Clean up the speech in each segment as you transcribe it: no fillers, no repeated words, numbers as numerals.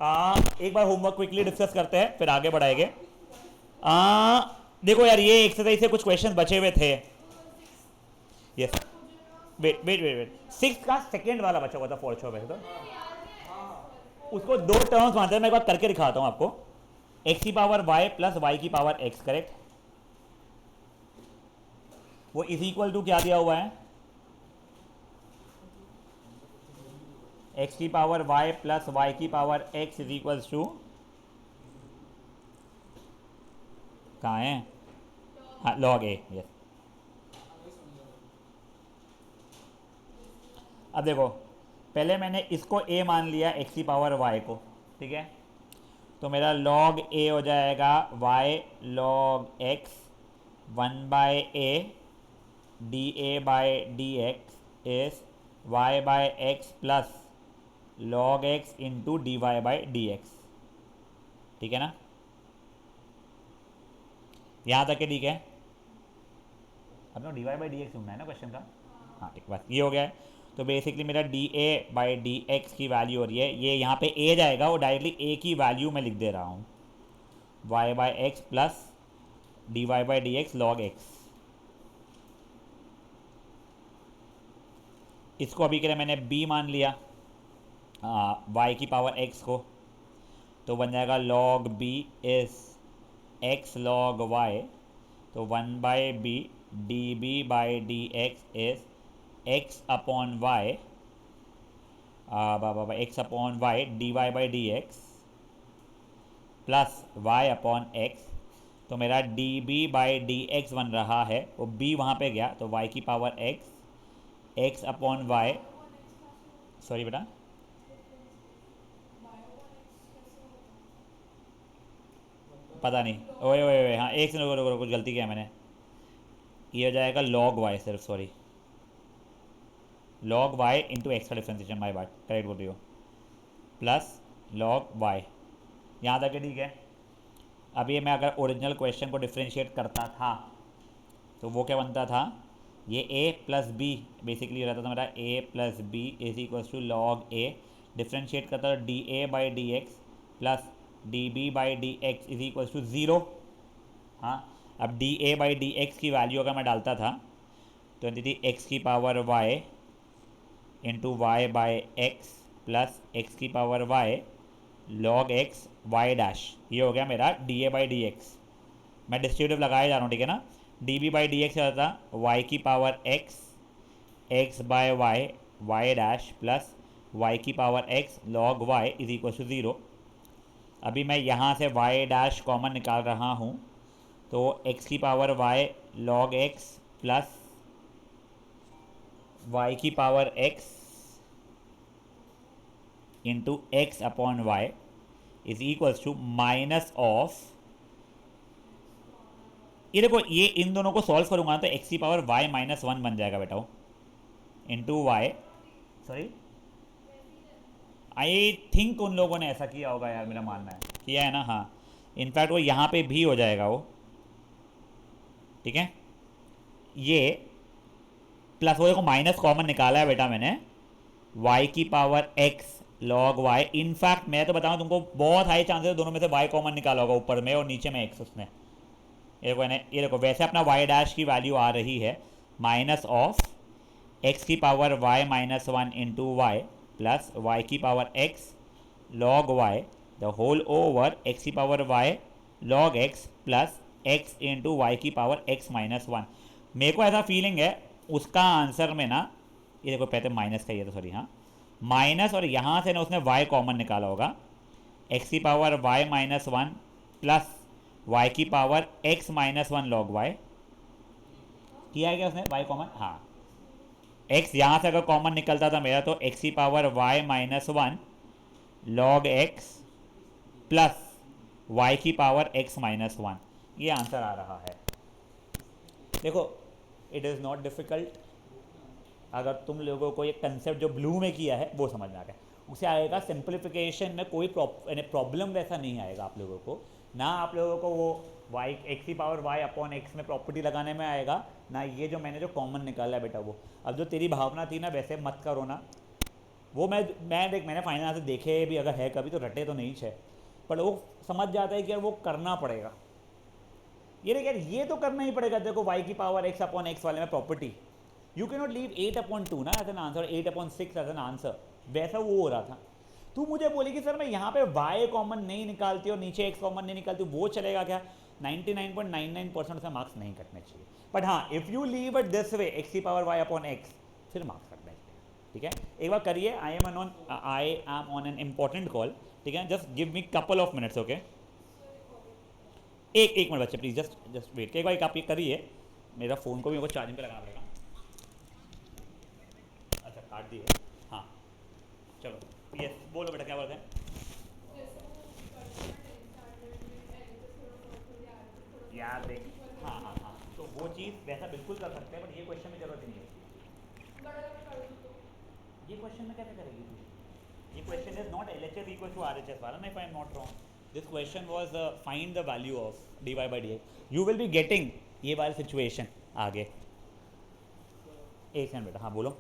एक बार homework quickly discuss करते हैं फिर आगे बढ़ाएंगे। देखो यार ये एक्सरसाइज से कुछ क्वेश्चन बचे हुए थे। Yes, wait wait wait wait, six का सेकेंड वाला बचा हुआ था फोर छो में तो उसको दो टर्म्स मानते हैं। मैं एक बार करके दिखाता हूं आपको। एक्स की पावर वाई प्लस वाई की पावर एक्स, करेक्ट। वो इज इक्वल टू क्या दिया हुआ है, एक्स की पावर वाई प्लस वाई की power x is equal to, कहाँ है, हाँ लॉग ए, यस। अब देखो पहले मैंने इसको a मान लिया एक्स की पावर y को, ठीक है। तो मेरा log a हो जाएगा y log x 1/a dA by dx is y by x plus log x into d Y by D x, ठीक है ना। यहाँ तक के ठीक है। अब ना d Y by D x ढूंढना है ना क्वेश्चन का। हाँ ठीक, बस ये हो गया है। तो बेसिकली मेरा D A by D X की वैल्यू हो रही है, ये यहाँ पे ए जाएगा, वो डायरेक्टली ए की वैल्यू मैं लिख दे रहा हूँ, y by x plus d Y by D x log x. इसको अभी के लिए मैंने बी मान लिया, वाई की पावर एक्स को, तो बन जाएगा log b is x log y, तो 1/b d B by D x is x upon y, x upon y d Y by D x plus y upon x. तो मेरा d B by D x बन रहा है, वो b वहाँ पे गया तो y की power x, x upon y, sorry बेटा, पता नहीं, ओए ओए ओए, हाँ एक से रुको, कुछ गलती किया मैंने। ये हो जाएगा लॉग वाई, सिर्फ sorry, log y into x का डिफ्रेंसिएशन, माई बात करेक्ट बोल रही हो, प्लस लॉग वाई। यहाँ तक ठीक है। अब ये मैं अगर ओरिजिनल क्वेश्चन को डिफ्रेंशिएट करता था तो वो क्या बनता था, ये a प्लस बी बेसिकली रहता था मेरा, a plus B is equal to log a, differentiate करता था D A by D x plus D B by D x is equal to zero. हाँ, अब D A by D X की value अगर मैं डालता था तो आती थी एक्स की power y into Y by x plus X की power y log X Y dash. ये हो गया मेरा D A by D x. मैं डिस्ट्रीब्यूटिव लगाया जा रहा हूँ, ठीक है ना। D B by D X होता था वाई की power X, X by Y Y dash plus Y की power X log Y is equal to zero. अभी मैं यहाँ से वाई डैश कॉमन निकाल रहा हूँ, तो एक्स की power Y log X plus Y की power X into X upon Y is equals to minus of, ये देखो ये इन दोनों को सॉल्व करूंगा तो एक्स की पावर वाई माइनस वन बन जाएगा बेटा, into y, sorry I think उन लोगों ने ऐसा किया होगा यार, मेरा मानना है किया है ना। हाँ इनफैक्ट वो यहाँ पे भी हो जाएगा वो, ठीक है। ये प्लस वो देखो माइनस कॉमन निकाला है बेटा मैंने, y की power x log y। In fact मैं तो बताऊँ तुमको बहुत हाई चांसेस दोनों में से y कॉमन निकाला होगा, ऊपर में और नीचे में x उसमें। ये देखो वैसे अपना y डैश की वैल्यू आ रही है माइनस ऑफ x की power y minus one into y plus y की power x log y the whole over x की power y log x plus x into y की पावर x माइनस वन। मेरे को ऐसा feeling है उसका answer में ना, ये देखो पहले माइनस का, ये तो सॉरी, हाँ माइनस, और यहाँ से ना उसने y कॉमन निकाला होगा, x की power y minus one plus y की power x minus one log y किया है क्या उसने y कॉमन। हाँ x यहाँ से अगर कॉमन निकलता था मेरा तो x की power y minus one log x plus y की पावर x माइनस वन, ये आंसर आ रहा है। देखो इट इज़ नॉट डिफ़िकल्ट, अगर तुम लोगों को ये कंसेप्ट जो ब्लू में किया है वो समझ में आ गया, उसे आएगा सिंप्लीफिकेशन में कोई प्रॉब्लम वैसा नहीं आएगा आप लोगों को ना। आप लोगों को वो वाई एक्स की पावर वाई अपॉन एक्स में प्रॉपर्टी लगाने में आएगा ना, ये जो मैंने जो कॉमन निकाला है बेटा वो। अब जो तेरी भावना थी ना वैसे मत करो ना, वो मैं देख मैंने फाइनल आंसर देखे भी अगर है कभी तो रटे तो नहीं छे, पर वो समझ जाता है कि यार वो करना पड़ेगा। ये देख यार ये तो करना ही पड़ेगा, देखो वाई की पावर एक्स अपॉन एक्स वाले में property, you can not leave 8/2 ना as an answer, 8/6 as an answer, वैसा वो हो रहा था। तू मुझे बोली कि सर मैं यहाँ पे y कॉमन नहीं निकालती और नीचे x कॉमन नहीं निकालती, वो चलेगा क्या? 99.99% से मार्क्स नहीं कटने चाहिए, बट हाँ if you leave it this way x की पावर y अपॉन एक्स, फिर मार्क्स कटने चाहिए। ठीक है, एक बार करिए, I am on an important call. ठीक है, just give me couple of minutes. Okay, एक मिनट बच्चे प्लीज, जस्ट जस्ट वेट, एक बार आप ये करिए, मेरा फ़ोन को भी मेरे को चार्जिंग पे लगाना पड़ेगा। अच्छा काट दिए, हाँ चलो, यस बोलो बेटा क्या बोलते हैं। यार देख, हाँ हाँ हाँ, तो वो चीज़ वैसा बिल्कुल कर सकते हैं, बट ये क्वेश्चन में जरूरत ही नहीं है। ये क्वेश्चन में कैसे करेगी तू? ये question is not L H S equal to R H S वाला, if I am not wrong. This question was find the value of D Y by D X, you will be getting ये वाली situation आगे। एक second बेटा, हाँ बोलो।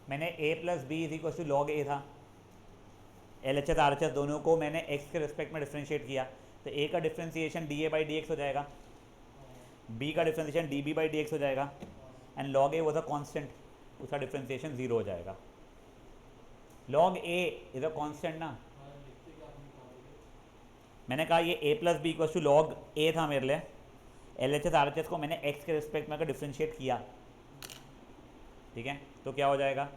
मैंने A plus B is equal to log A था, L H S R H S दोनों को मैंने एक्स के रिस्पेक्ट में डिफ्रेंशिएट किया, तो ए का differentiation D A by D X हो जाएगा, बी का differentiation D B by D X हो जाएगा, and log A was a constant, उसका डिफ्रेंशिएशन जीरो हो जाएगा। Log A is a constant ना, मैंने कहा ये A plus B equal to log A था मेरे लिए, L H S R H S को मैंने एक्स के रिस्पेक्ट में अगर डिफ्रेंशिएट किया, ठीक है, तो क्या हो जाएगा,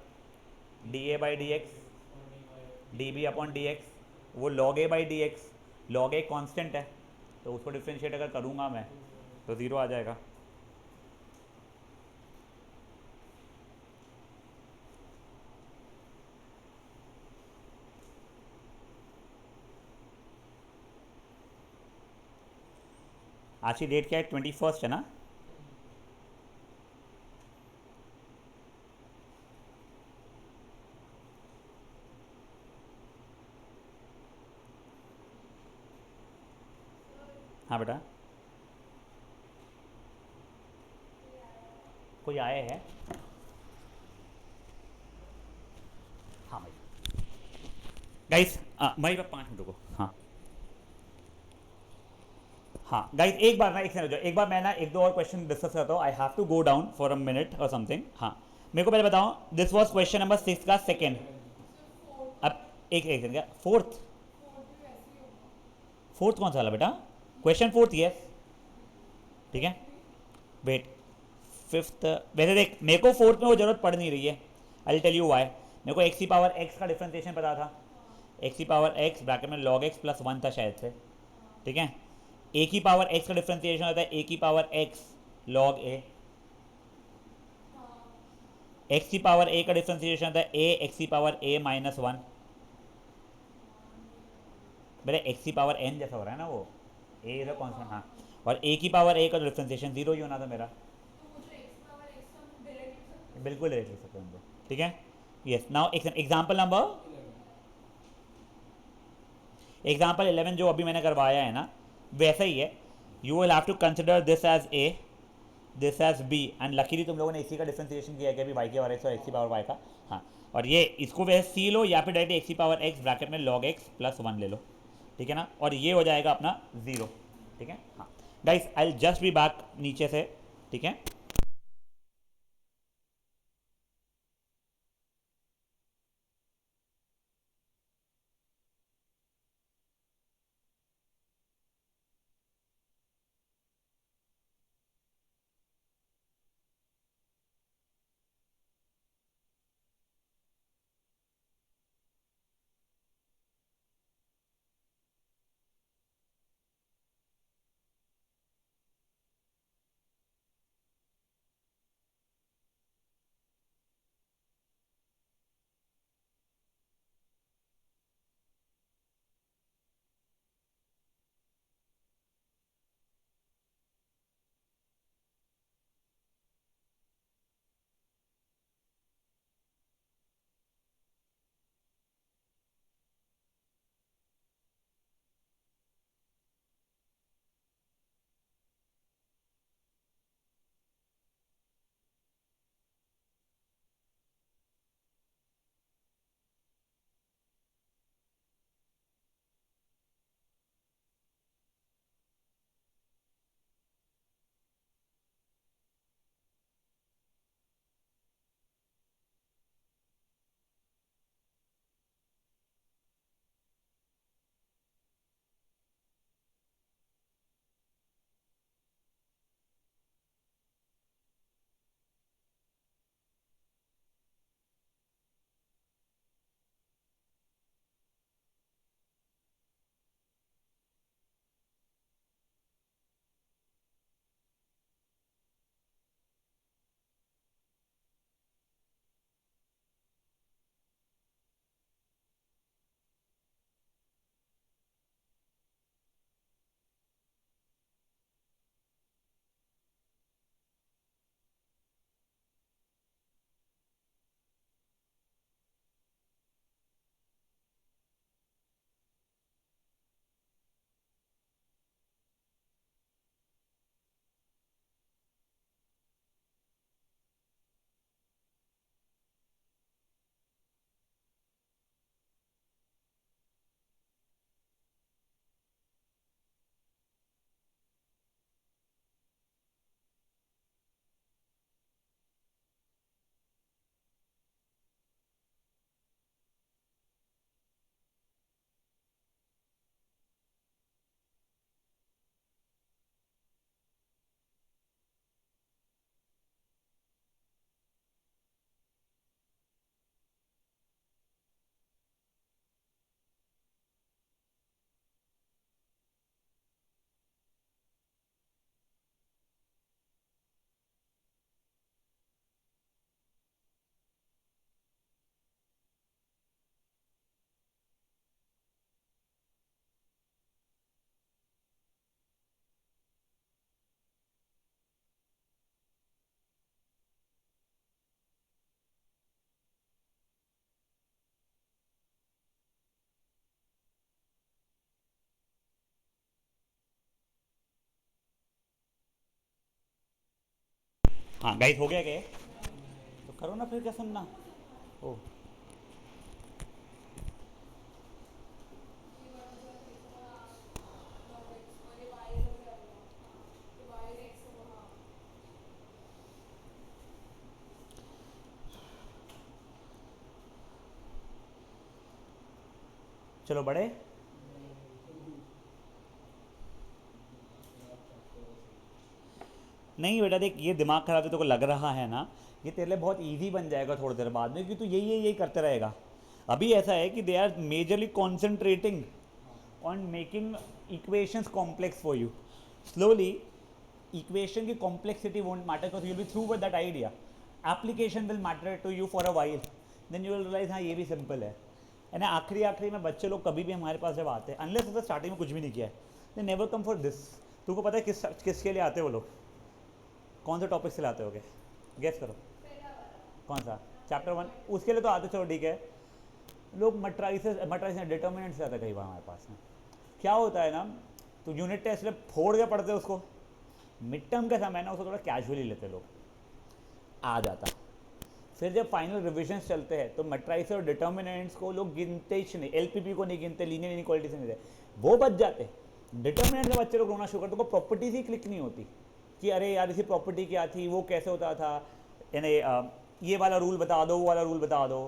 D A by D X D B upon D X, वो log A by D x, log A constant है, तो उसको डिफ्रेंशिएट अगर करूँगा मैं तो ज़ीरो आ जाएगा। आज की डेट क्या है, 21 है ना? हाँ बेटा, कोई आए हैं? हाँ भाई, गाइस भाई 5 मिनट रुको। हाँ हाँ गाइस, एक बार ना, एक सेकंड, एक बार मैं ना एक दो और क्वेश्चन डिस्कस करता हूँ, I have to go down for a minute और समथिंग। हाँ मेरे को पहले बताओ, दिस वाज क्वेश्चन नंबर 6 का सेकंड। अब एक एक सेकंड, क्या फोर्थ? फोर्थ कौन सा वाला बेटा? Question fourth, yes. ठीक है, वेट, फिफ्थ, वैसे देख मेरे को फोर्थ में वो जरूरत पड़ नहीं रही है, आई टेल यू वाई। मेरे को एक्स की पावर एक्स का डिफ्रेंसिएशन पता था, एक्स की पावर एक्स ब्रैकेट में लॉग एक्स प्लस वन था शायद से। ठीक है, ए की पावर एक्स का डिफ्रेंसिएशन होता है ए की पावर एक्स लॉग ए, एक्स की पावर ए का डिफ्रेंसिएशन होता है ए एक्स की पावर ए माइनस वन। मेरे एक्स की पावर एन जैसा हो रहा है ना वो, ए इज अ कॉन्स्टेंट, हाँ। और ए की पावर ए का डिफ्रेंसिएशन जीरो ही होना था मेरा, बिल्कुल डायरेक्ट लिख सकते हैं उनको। ठीक है, yes. Now example number, example 11 जो अभी मैंने करवाया है ना, वैसा ही है। You will have to consider this as a, this as b, and luckily तुम लोगों ने इसी का डिफ्रेंसिएशन किया है कि अभी वाई की पावर एक्स और एक्स की पावर वाई का। हाँ, और ये इसको वैसे सी लो या फिर डायरेक्ट एक्स की पावर एक्स ब्रैकेट में लॉग एक्स प्लस वन ले लो। ठीक है ना, और ये हो जाएगा अपना ज़ीरो। ठीक है, हाँ guys, I just be back नीचे से। ठीक है, हाँ गाइस हो गया क्या ये? तो करो ना फिर, क्या सुनना। ओ चलो बड़े। नहीं बेटा देख, ये दिमाग खराब है तो को लग रहा है ना, ये तेरे लिए बहुत इजी बन जाएगा थोड़ी देर बाद में, क्योंकि तू यही करते रहेगा। अभी ऐसा है कि they are majorly concentrating on making equations complex for you. Slowly equation की complexity won't matter because you will be through with that idea. Application will matter to you for a while, then you will realise हाँ ये भी simple है ना। आखिरी में बच्चे लोग कभी भी हमारे पास जब आते हैं, अनलेस उसने स्टार्टिंग में कुछ भी नहीं किया है, they never come for this. तुमको पता है किसके लिए आते हैं वो लोग? कौन से टॉपिक से लाते होगे? गेस करो। कौन सा? चैप्टर 1 उसके लिए तो आते, चलो ठीक है। लोग मट्राइसिस डिटर्मिनेंट से आते कई बार हमारे पास में। क्या होता है ना, तो यूनिट टेस्ट में फोड़ के पढ़ते उसको, मिड टर्म का समय ना उसको थोड़ा कैजुअली लेते लोग, आ जाता। फिर जब फाइनल रिविजन्स चलते हैं तो मैट्राइसेस और डिटर्मिनेंट्स को लोग गिनते ही नहीं, एलपीपी को नहीं गिनते, लीनियर इनइक्वालिटी से नहीं देते, वो बच जाते। डिटर्मिनेंट से बच्चे लोग रोना शुरू करते, उनको प्रॉपर्टीज ही क्लिक नहीं होती कि अरे यार इसी प्रॉपर्टी क्या थी, वो कैसे होता था, यानी ये वाला रूल बता दो, वो वाला रूल बता दो।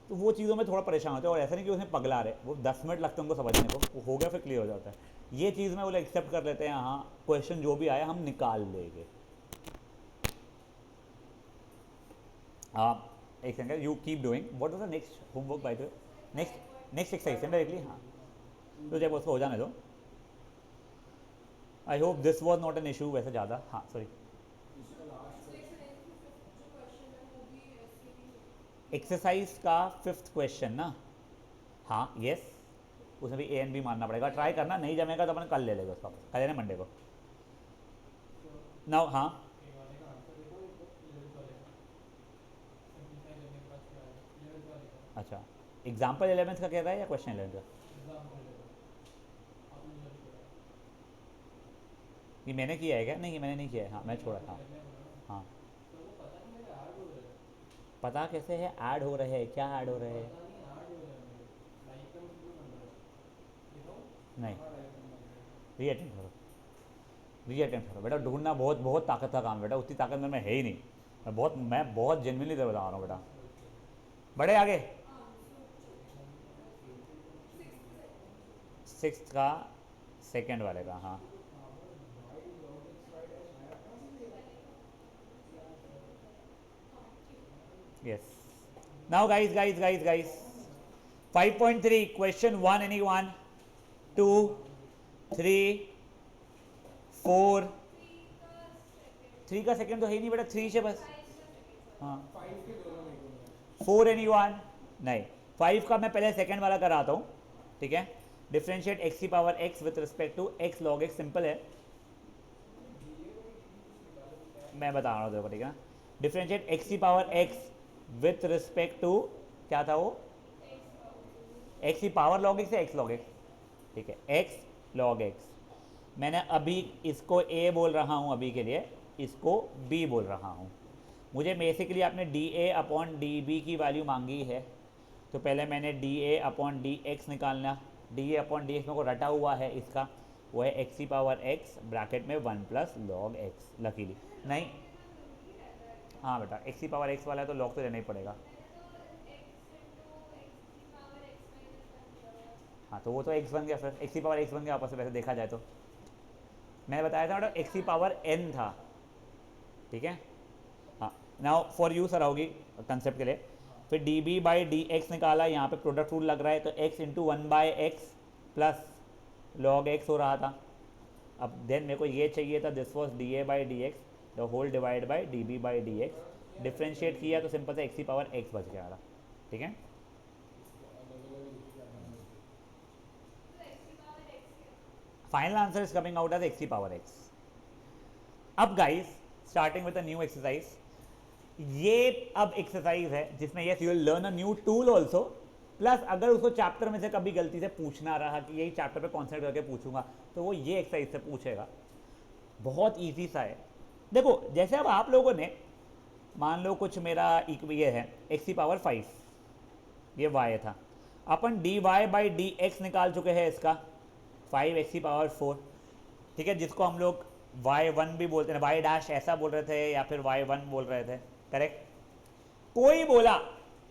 तो वो चीज़ों में थोड़ा परेशान होते हैं। और ऐसा नहीं कि उसमें पगला रहे, वो 10 मिनट लगते हैं उनको समझने को, वो हो गया फिर क्लियर हो जाता है। ये चीज़ में वो लोग एक्सेप्ट कर लेते हैं, हाँ क्वेश्चन जो भी आया हम निकाल लेंगे। एक second, you keep doing. What was the next homework by the way? Next exercise directly. हाँ तो जब उसको हो जाने दो। I hope this was not an issue वैसे ज़्यादा। हाँ सॉरी, एक्सरसाइज का 5th क्वेश्चन ना? हाँ यस, उसमें भी ए एंड बी मानना पड़ेगा। ट्राई करना, नहीं जमेगा तो अपन कल ले लेगा उसका, कल लेना मंडे को। नाउ हाँ अच्छा, एग्जाम्पल 11 का कह रहा है या क्वेश्चन 11 का? ये मैंने किया है क्या? नहीं ये मैंने नहीं किया है। हाँ मैं छोड़ा था। हाँ पता कैसे है ऐड हो रहे हैं? क्या ऐड हो रहे हैं? नहीं रीअटेम्प्ट करो, रीअटेम्प्ट करो बेटा। ढूंढना बहुत बहुत ताकत का काम है बेटा, उतनी ताकत में मैं है ही नहीं। मैं बहुत जेन्युइनली बता रहा हूँ बेटा। बड़े आगे 6th का सेकंड वाले का। हाँ yes. Now guys 5.3 question 1, any one 2 3 4। 3 का सेकंड तो है ही नहीं बेटा, 3 से बस। हाँ 4 एनी वन? नहीं, 5 का मैं पहले सेकंड वाला कराता हूँ, ठीक है। डिफ्रेंशिएट एक्स की power x with respect to x log x, simple है, मैं बता रहा हूँ देखो, ठीक है ना। डिफ्रेंशिएट एक्स की power x with respect to, क्या था वो? एक्स की पावर लॉग एक्स या एक्स लॉग एक्स? ठीक है, एक्स लॉग एक्स। मैंने अभी इसको ए बोल रहा हूँ अभी के लिए, इसको बी बोल रहा हूँ। मुझे बेसिकली आपने D A upon D B की वैल्यू मांगी है, तो पहले मैंने D A upon D X निकालना। D A upon D X मेरे को रटा हुआ है इसका, वो है एक्स की पावर एक्स ब्रैकेट में 1 प्लस लॉग एक्स। लकीली नहीं, हाँ बेटा एक्स की पावर एक्स वाला है तो लॉग तो लेना ही पड़ेगा। हाँ तो वो तो एक्स बन गया, फिर एक्स की पावर एक्स बन गया आपस में, वैसे देखा जाए तो मैंने बताया था बेटा एक्स की पावर एन था, ठीक है। हाँ नाउ फॉर यू सर होगी कंसेप्ट के लिए। फिर d B by D x निकाला, यहाँ पे प्रोडक्ट रूल लग रहा है, तो x into 1 by x plus log x हो रहा था। अब देन मेरे को ये चाहिए था, this was d A by D x the whole divide by d B by D x. Differentiate किया तो सिंपल से एक्स की पावर एक्स बच गया, ठीक है। Final answer is coming out as x की पावर एक्स। अब guys starting with a new exercise, ये अब एक्सरसाइज है जिसमें yes you will learn a new tool also, plus अगर उसको चैप्टर में से कभी गलती से पूछना रहा कि यही चैप्टर पे कॉन्सेंट्रेट करके पूछूंगा, तो वो ये एक्सरसाइज से पूछेगा। बहुत ईजी सा है। देखो जैसे अब आप लोगों ने मान लो कुछ मेरा ये है एक्स की पावर 5, ये y था, अपन dy बाई डी एक्स निकाल चुके हैं इसका 5x की पावर 4, ठीक है, जिसको हम लोग y1 भी बोलते हैं, y डैश ऐसा बोल रहे थे या फिर y1 बोल रहे थे, करेक्ट। कोई बोला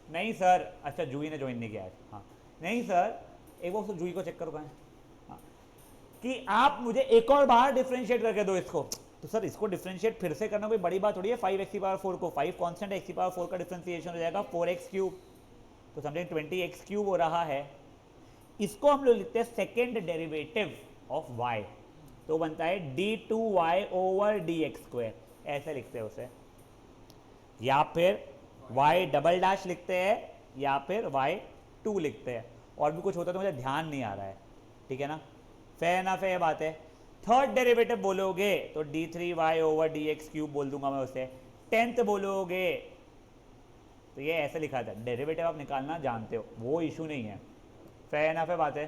नहीं सर, अच्छा जूही ने ज्वाइन नहीं किया है, हाँ नहीं सर, एक बार जूही को चेक करो कहाँ है, हाँ, कि आप मुझे एक और बार डिफ्रेंशिएट करके दो इसको, तो सर इसको डिफ्रेंशिएट फिर से करना कोई बड़ी बात थोड़ी है, 5x की पावर 4 को 5 कांस्टेंट x की पावर 4 का डिफ्रेंशिएशन हो जाएगा 4x क्यूब, तो समझे 20x क्यूब हो रहा है। इसको हम लोग लिखते हैं सेकेंड डेरिवेटिव ऑफ y, तो बनता है d2y over D X square, ऐसे लिखते हैं उसे, या फिर y डबल डैश लिखते हैं या फिर y2 लिखते हैं, और भी कुछ होता है तो मुझे ध्यान नहीं आ रहा है, ठीक है ना, फेयर ना फेयर बात है। थर्ड डेरिवेटिव बोलोगे तो d3y over D x cube बोल दूंगा मैं उसे, 10th बोलोगे तो ये ऐसे लिखा था, डेरिवेटिव आप निकालना जानते हो, वो इशू नहीं है, फेयर ना फेयर बात है,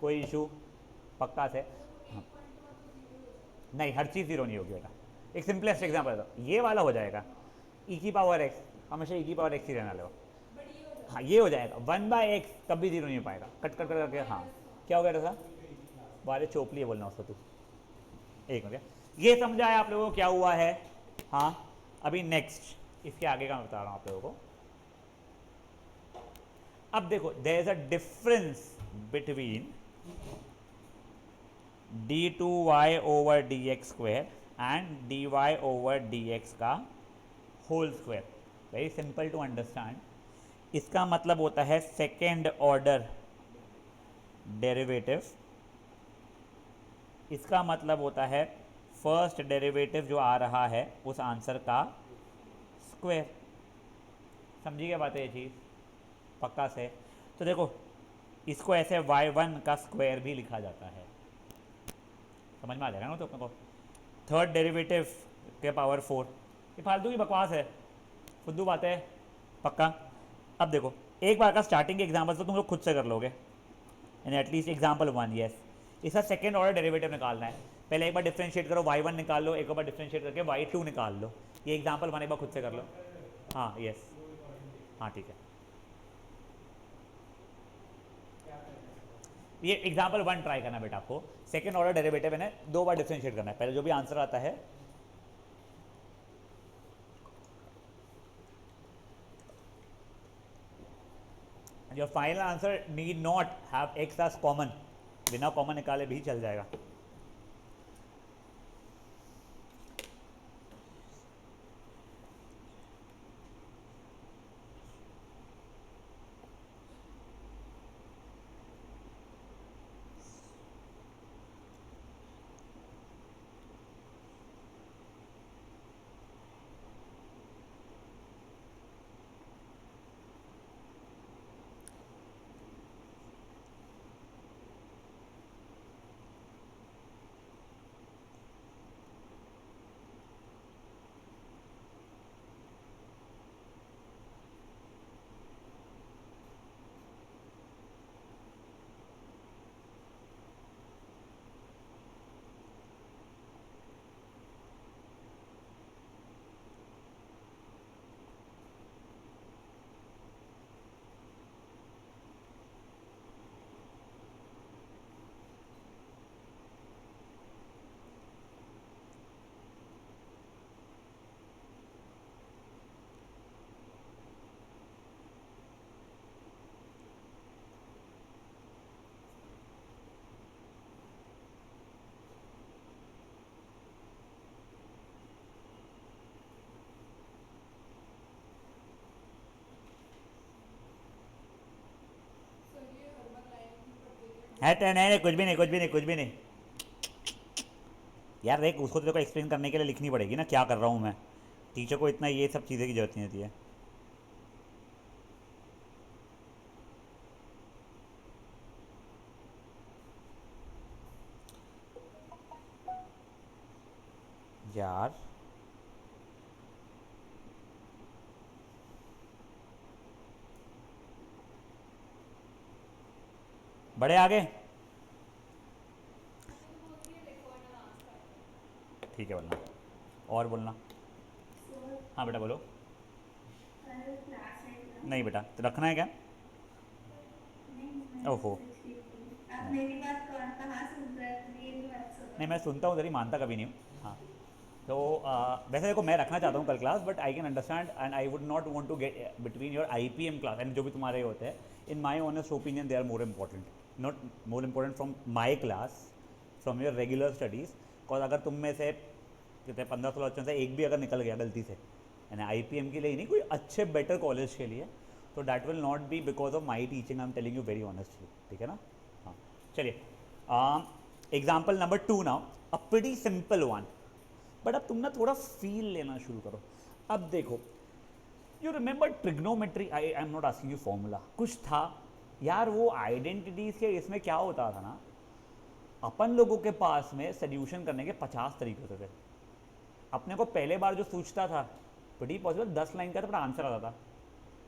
कोई इशू पक्का से, हाँ। नहीं हर चीज़ जीरो नहीं होगी बेटा, एक सिंपलेस्ट एग्जाम्पल दो, ये वाला हो जाएगा e की पावर x, हमेशा e की पावर x ही रहना लो, हाँ ये हो जाएगा 1/x, कभी जीरो नहीं हो पाएगा, कट कट कर करके, हाँ क्या हो गया था, बारे चोपली है बोलना उसको तू, एक हो गया, ये समझा है आप लोगों को क्या हुआ है, हाँ। अभी नेक्स्ट इसके आगे का मैं बता रहा हूँ आप लोगों को, अब देखो there is a difference between d2y over D X square and dy over D X का whole square, very simple to understand, इसका मतलब होता है सेकेंड ऑर्डर डेरिवेटिव, इसका मतलब होता है फर्स्ट डेरिवेटिव जो आ रहा है उस आंसर का स्क्वायर, समझी क्या बात है ये चीज़ पक्का से। तो देखो इसको ऐसे y1 का स्क्वायर भी लिखा जाता है, समझ में आ जाएगा ना तो अपने को, थर्ड डेरिवेटिव के पावर 4, ये फालतू की बकवास है, फुद्दू बात है पक्का। अब देखो एक बार का स्टार्टिंग के एग्जाम्पल तो तुम लोग खुद से कर लोगे, यानी एटलीस्ट एग्जाम्पल 1, यस, इसका सेकेंड ऑर्डर डेरिवेटिव निकालना है, पहले एक बार डिफ्रेंशिएट करो y1 निकाल लो, एक बार डिफ्रेंशिएट करके y2 निकाल लो, ये एग्जाम्पल 1 एक बार खुद से कर लो, हाँ यस, हाँ ठीक है, ये एग्जाम्पल 1 ट्राई करना बेटा आपको, सेकेंड ऑर्डर डेरिवेटिव है ना, 2 बार डिफ्रेंशिएट करना है, पहले जो भी आंसर आता है your final answer need not have x as common, बिना कॉमन निकाले भी चल जाएगा। है तो नहीं, कुछ भी नहीं, कुछ भी नहीं, कुछ भी नहीं यार, देख उसको तेरे को एक्सप्लेन करने के लिए लिखनी पड़ेगी ना क्या कर रहा हूँ मैं, टीचर को इतना ये सब चीज़ें की जरूरत नहीं होती है। यार बड़े आगे, ठीक है बोलना और बोलना, हाँ बेटा बोलो। कल क्लास है क्या? नहीं बेटा, तो रखना है क्या? नहीं, मैं ओहो। मैसेज की थी। आप मेरी बात कौन कहाँ सुन रहे हैं? मेरी बात नहीं, सुनो। मैं सुनता हूँ, तेरी मानता कभी नहीं हूँ। हाँ। तो वैसे देखो, मैं रखना चाहता हूँ कल class, but I can understand and I would not want to get between your IPM class and जो भी तुम्हारे होते हैं। In my honest opinion they are more important, not more important from my class, from your regular studies. और अगर तुम में से कितने 15-16 बच्चों से एक भी अगर निकल गया गलती से, यानी IPM के लिए ही नहीं, कोई अच्छे बेटर कॉलेज के लिए, तो that will not be because of my teaching, I am telling you very honestly, ठीक है ना? हाँ। चलिए, example number 2 now, a pretty simple one, but अब तुम ना थोड़ा फील लेना शुरू करो। अब देखो, you remember trigonometry, I am not asking you formula, कुछ था यार वो आइडेंटिटीज के, इसमें क्या होता था ना, अपन लोगों के पास में सोल्यूशन करने के 50 तरीके होते थे। अपने को पहले बार जो सोचता था, प्रीटी पॉसिबल 10 लाइन का तो बड़ा आंसर आता था।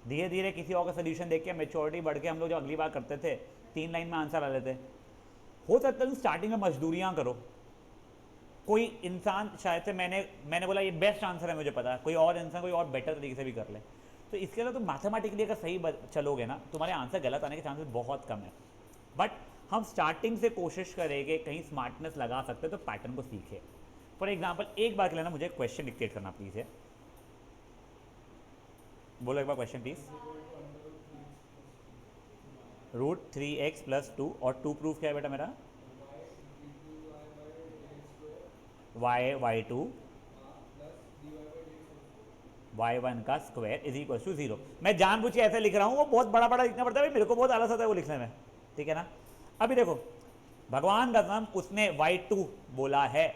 धीरे धीरे किसी और का सोल्यूशन देख के मेच्योरिटी बढ़ के हम लोग जो अगली बार करते थे 3 लाइन में आंसर आ लेते। हो सकता है तुम स्टार्टिंग में मजदूरियां करो, कोई इंसान शायद से मैंने बोला ये बेस्ट आंसर है मुझे पता है, कोई और इंसान कोई और बेटर तरीके से भी कर ले। तो इसके लिए तुम मैथमेटिकली अगर सही चलोगे ना, तुम्हारे आंसर गलत आने के चांसेस बहुत कम है। बट हम स्टार्टिंग से कोशिश करेंगे कहीं स्मार्टनेस लगा सकते तो पैटर्न को सीखे। फॉर एग्जाम्पल एक बार के लिए ना मुझे क्वेश्चन डिक्टेट करना प्लीज है, बोलो एक बार क्वेश्चन प्लीज। √3x+2 और 2 प्रूफ क्या है बेटा मेरा? y2 y1 का स्क्वायर इज इक्वल टू 0। मैं जानबूझ के ऐसे लिख रहा हूँ, वो बहुत बड़ा बड़ा लिखना पड़ता है भाई, मेरे को बहुत आलस आता है वो लिखने में, ठीक है ना? अभी देखो, भगवान का नाम उसने y2 बोला है,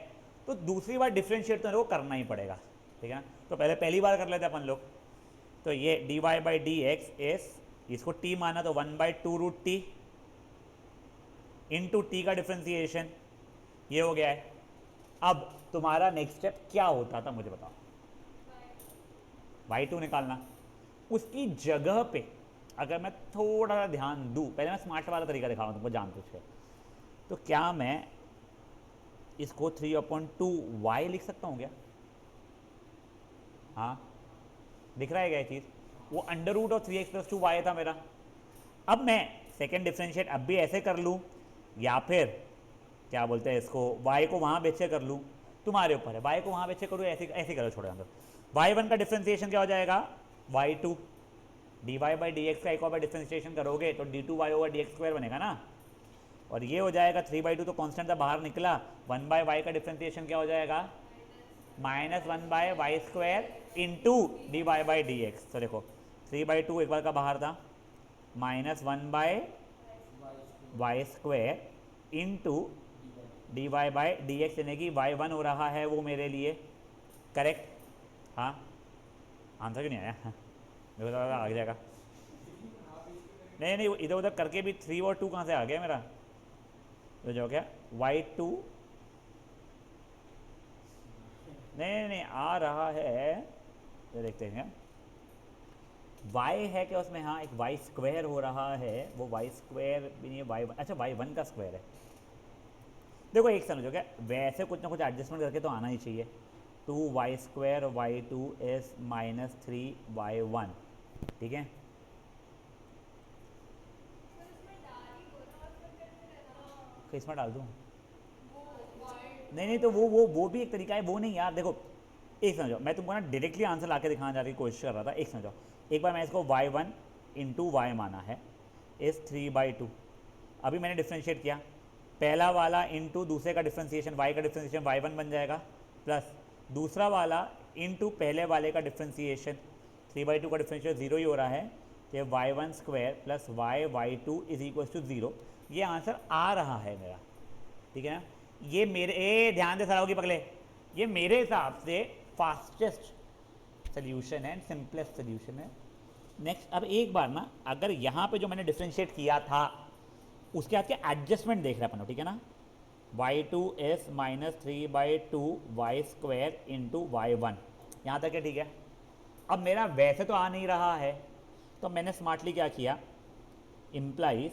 तो दूसरी बार डिफ्रेंशिएट तो मेरे को करना ही पड़ेगा, ठीक है ना? तो पहली बार कर लेते हैं अपन लोग। तो ये dy/dx इस, इसको t माना तो 1/2√t इंटू टी का डिफ्रेंसिएशन, ये हो गया है। अब तुम्हारा नेक्स्ट स्टेप क्या होता था मुझे बताओ? y2 निकालना। उसकी जगह पे अगर मैं थोड़ा सा ध्यान दूं, पहले मैं स्मार्ट वाला तरीका दिखाऊंगा तुमको जान पूछ के, तो क्या मैं इसको 3/2y लिख सकता हूँ क्या? हाँ, दिख रहा है क्या ये चीज़? वो √3x+2y था मेरा। अब मैं सेकेंड डिफ्रेंशिएट अब भी ऐसे कर लूँ, या फिर क्या बोलते हैं इसको, y को वहाँ बेचे कर लूँ, तुम्हारे ऊपर है। y को वहाँ बेचे करूँ, ऐसे ऐसे करो, छोड़ो अंदर। y1 का डिफ्रेंसिएशन क्या हो जाएगा? y2 dy/dx का एक और बार डिफ्रेंसिएशन करोगे तो d2y/dx² बनेगा ना। और ये हो जाएगा 3/2, तो कांस्टेंट था बाहर निकला, 1/y का डिफ्रेंसिएशन क्या हो जाएगा? -1/y² into dy/dx। तो देखो 3/2 एक बार का बाहर था, -1/y² इंटू dy/dx, यानी कि y1 हो रहा है वो मेरे लिए, करेक्ट? हाँ, आंसर क्यों नहीं आया? मेरे को लगा आ जाएगा। नहीं नहीं, इधर उधर करके भी 3 और 2 कहाँ से आ गया मेरा? तो जो क्या y2, नहीं आ रहा है, ये देखते हैं y है क्या उसमें? हाँ, एक y² हो रहा है, वो y² भी नहीं है, y1, अच्छा y1 का स्क्वायर है। देखो एक समझो क्या, वैसे कुछ ना कुछ एडजस्टमेंट करके तो आना ही चाहिए। 2y² y2 इज -3y1, ठीक है? इसमें डाल दूँ? नहीं तो वो भी एक तरीका है, वो नहीं यार। देखो एक समझो, मैं तुमको ना डायरेक्टली आंसर ला के दिखाना जाने की कोशिश कर रहा था। एक समझो, एक बार मैं इसको y1 इंटू वाई माना है इस 3/2, अभी मैंने डिफ्रेंशिएट किया, पहला वाला इंटू दूसरे का डिफ्रेंशिएशन, y का डिफ्रेंशिएशन y1 बन जाएगा, प्लस दूसरा वाला इंटू पहले वाले का डिफ्रेंशिएशन, 3/2 का डिफ्रेंशिएशन 0 ही हो रहा है, तो ये y1² plus y2 is equal to 0। ये आंसर आ रहा है मेरा, ठीक है ना? ये मेरे ध्यान से सराओगी पगले, ये मेरे हिसाब से फास्टेस्ट सोल्यूशन है, सिंपलेस्ट सोल्यूशन है। नेक्स्ट, अब एक बार ना अगर यहाँ पे जो मैंने डिफ्रेंशिएट किया था उसके बाद के एडजस्टमेंट देख रहे अपन, ठीक है ना? y2 is -3/2y² into y1, यहाँ तक है, ठीक है? अब मेरा वैसे तो आ नहीं रहा है, तो मैंने स्मार्टली क्या किया, implies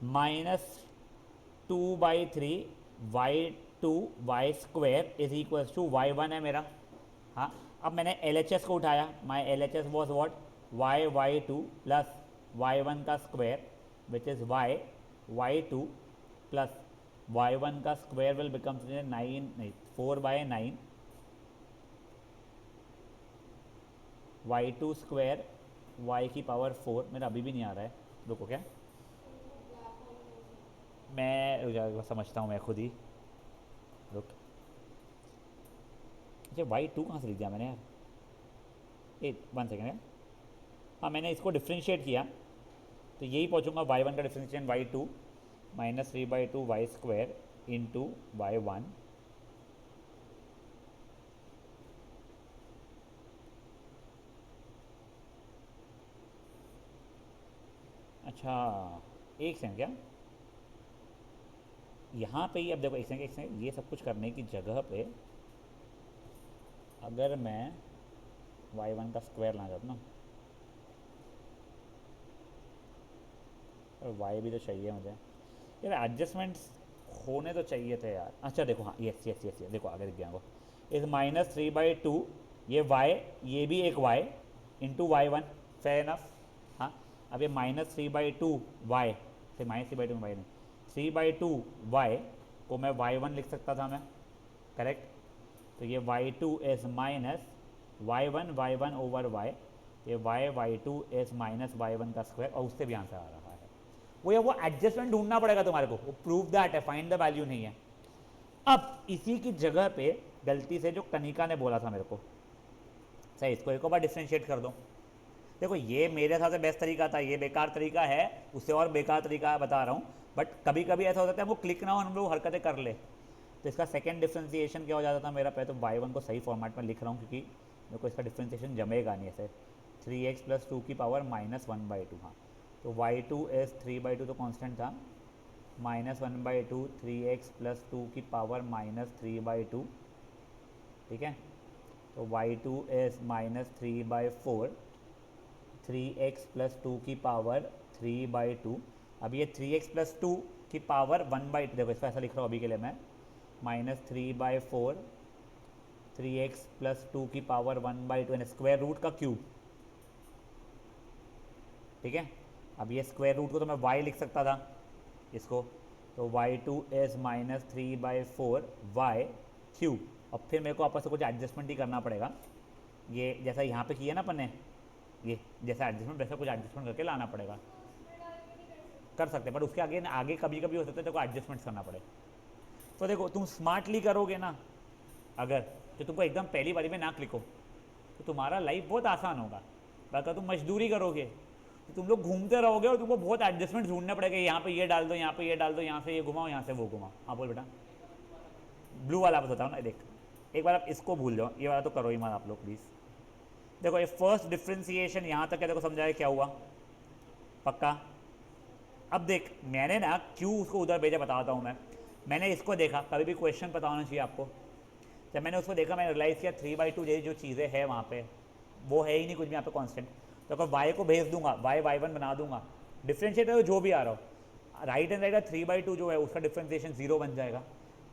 -2/3 y2 y² is equal to y1 है मेरा, हाँ, अब मैंने LHS को उठाया, माई LHS was what, y2 plus y1 का square which is y2 plus y1 का स्क्वायर विल बिकम 9 नहीं 4/9 y2 स्क्वायर y की पावर 4। मेरा अभी भी नहीं आ रहा है, रुको क्या, मैं समझता हूँ मैं खुद ही, रुक। अच्छा y2 कहाँ से लिख दिया मैंने यार, 1 सेकेंड है। हाँ, मैंने इसको डिफ्रेंशिएट किया तो यही पहुँचूंगा, y1 का differentiation y2 -3/2 y square into y1 अच्छा एक सेकंड, क्या यहाँ पे ही, अब देखो एक सेकंड, ये सब कुछ करने की जगह पे अगर मैं y1 का स्क्वायर ला जाता ना, और y भी तो चाहिए मुझे यार, एडजस्टमेंट्स होने तो चाहिए थे यार। अच्छा देखो, हाँ यस यस यस, देखो आगे दिख गया वो, इस -3/2 ये y, ये भी एक y into y1, fair enough. हाँ, अब ये -3/2 y से -3/2 y नहीं, 3/2 y को मैं y1 लिख सकता था मैं, करेक्ट। तो ये y2 is minus y1 over y, ये y2 इज माइनस y1 का स्क्वायर, और उससे भी आंसर आ रहा है। वो एडजस्टमेंट ढूंढना पड़ेगा तुम्हारे को, वो प्रूव दैट है, फाइंड द वैल्यू नहीं है। अब इसी की जगह पे गलती से जो कनिका ने बोला था मेरे को, सही, इसको एक बार डिफ्रेंशिएट कर दो। देखो ये मेरे हिसाब से बेस्ट तरीका था, ये बेकार तरीका है, उससे और बेकार तरीका बता रहा हूँ, बट कभी कभी ऐसा हो जाता है वो क्लिक ना हो, हम लोग हरकतें कर ले। तो इसका सेकेंड डिफ्रेंसिएशन क्या हो जाता था मेरा, पहले तो y1 को सही फॉर्मेट में लिख रहा हूँ क्योंकि मेरे को इसका डिफ्रेंसिएशन जमेगा नहीं ऐसे, 3x + 2 की पावर -1/2। हाँ, तो y2 इज 3/2 तो कांस्टेंट था, -1/2 3x + 2 की पावर -3/2, ठीक है। तो y2 इज -3/4, 3x + 2 की पावर 3/2। अब ये 3x + 2 की पावर 1/2, देखो इसको ऐसा लिख रहा हूँ अभी के लिए मैं, -3/4 3x + 2 की पावर 1/2 यानी स्क्वायर रूट का क्यूब, ठीक है। अब ये स्क्वायर रूट को तो मैं y लिख सकता था इसको, तो y2 इज -3/4 y क्यूब। और फिर मेरे को आपस में कुछ एडजस्टमेंट ही करना पड़ेगा, ये जैसा यहाँ पे किया ना अपन ने, ये जैसा एडजस्टमेंट वैसा कुछ एडजस्टमेंट करके लाना पड़ेगा, कर सकते हैं, बट उसके आगे आगे कभी कभी हो सकता है तेरे को एडजस्टमेंट्स करना पड़े। तो देखो तुम स्मार्टली करोगे ना अगर, तो तुमको एकदम पहली बारी में ना क्लिक हो तो तुम्हारा लाइफ बहुत आसान होगा। अगर तुम मजदूरी करोगे तो तुम लोग घूमते रहोगे और तुमको बहुत एडजस्टमेंट ढूंढने पड़ेगा, यहाँ पे ये डाल दो, यहाँ पे ये डाल दो, यहाँ से ये घुमाओ, यहाँ से वो घुमाओ। हाँ बोल बेटा, ब्लू वाला आप बताओ ना, देख एक बार आप इसको भूल जाओ, ये वाला तो करो ही मत आप लोग प्लीज़। देखो ये फर्स्ट डिफ्रेंसिएशन यहाँ तक है, देखो समझाया क्या हुआ, पक्का। अब देख मैंने ना क्यों उसको उधर भेजा बताता हूँ मैं, मैंने इसको देखा, कभी भी क्वेश्चन पता होना चाहिए आपको। जब मैंने उसको देखा मैंने रियलाइज़ किया 3/2 जैसी जो चीज़ें हैं वहाँ पे वो है ही नहीं कुछ भी यहाँ पे कांस्टेंट। तो अगर y को भेज दूंगा, y1 बना दूंगा, डिफ्रेंशिएट जो भी आ रहा हो, राइट हैंड साइड का 3/2 जो है उसका डिफ्रेंशिएशन 0 बन जाएगा।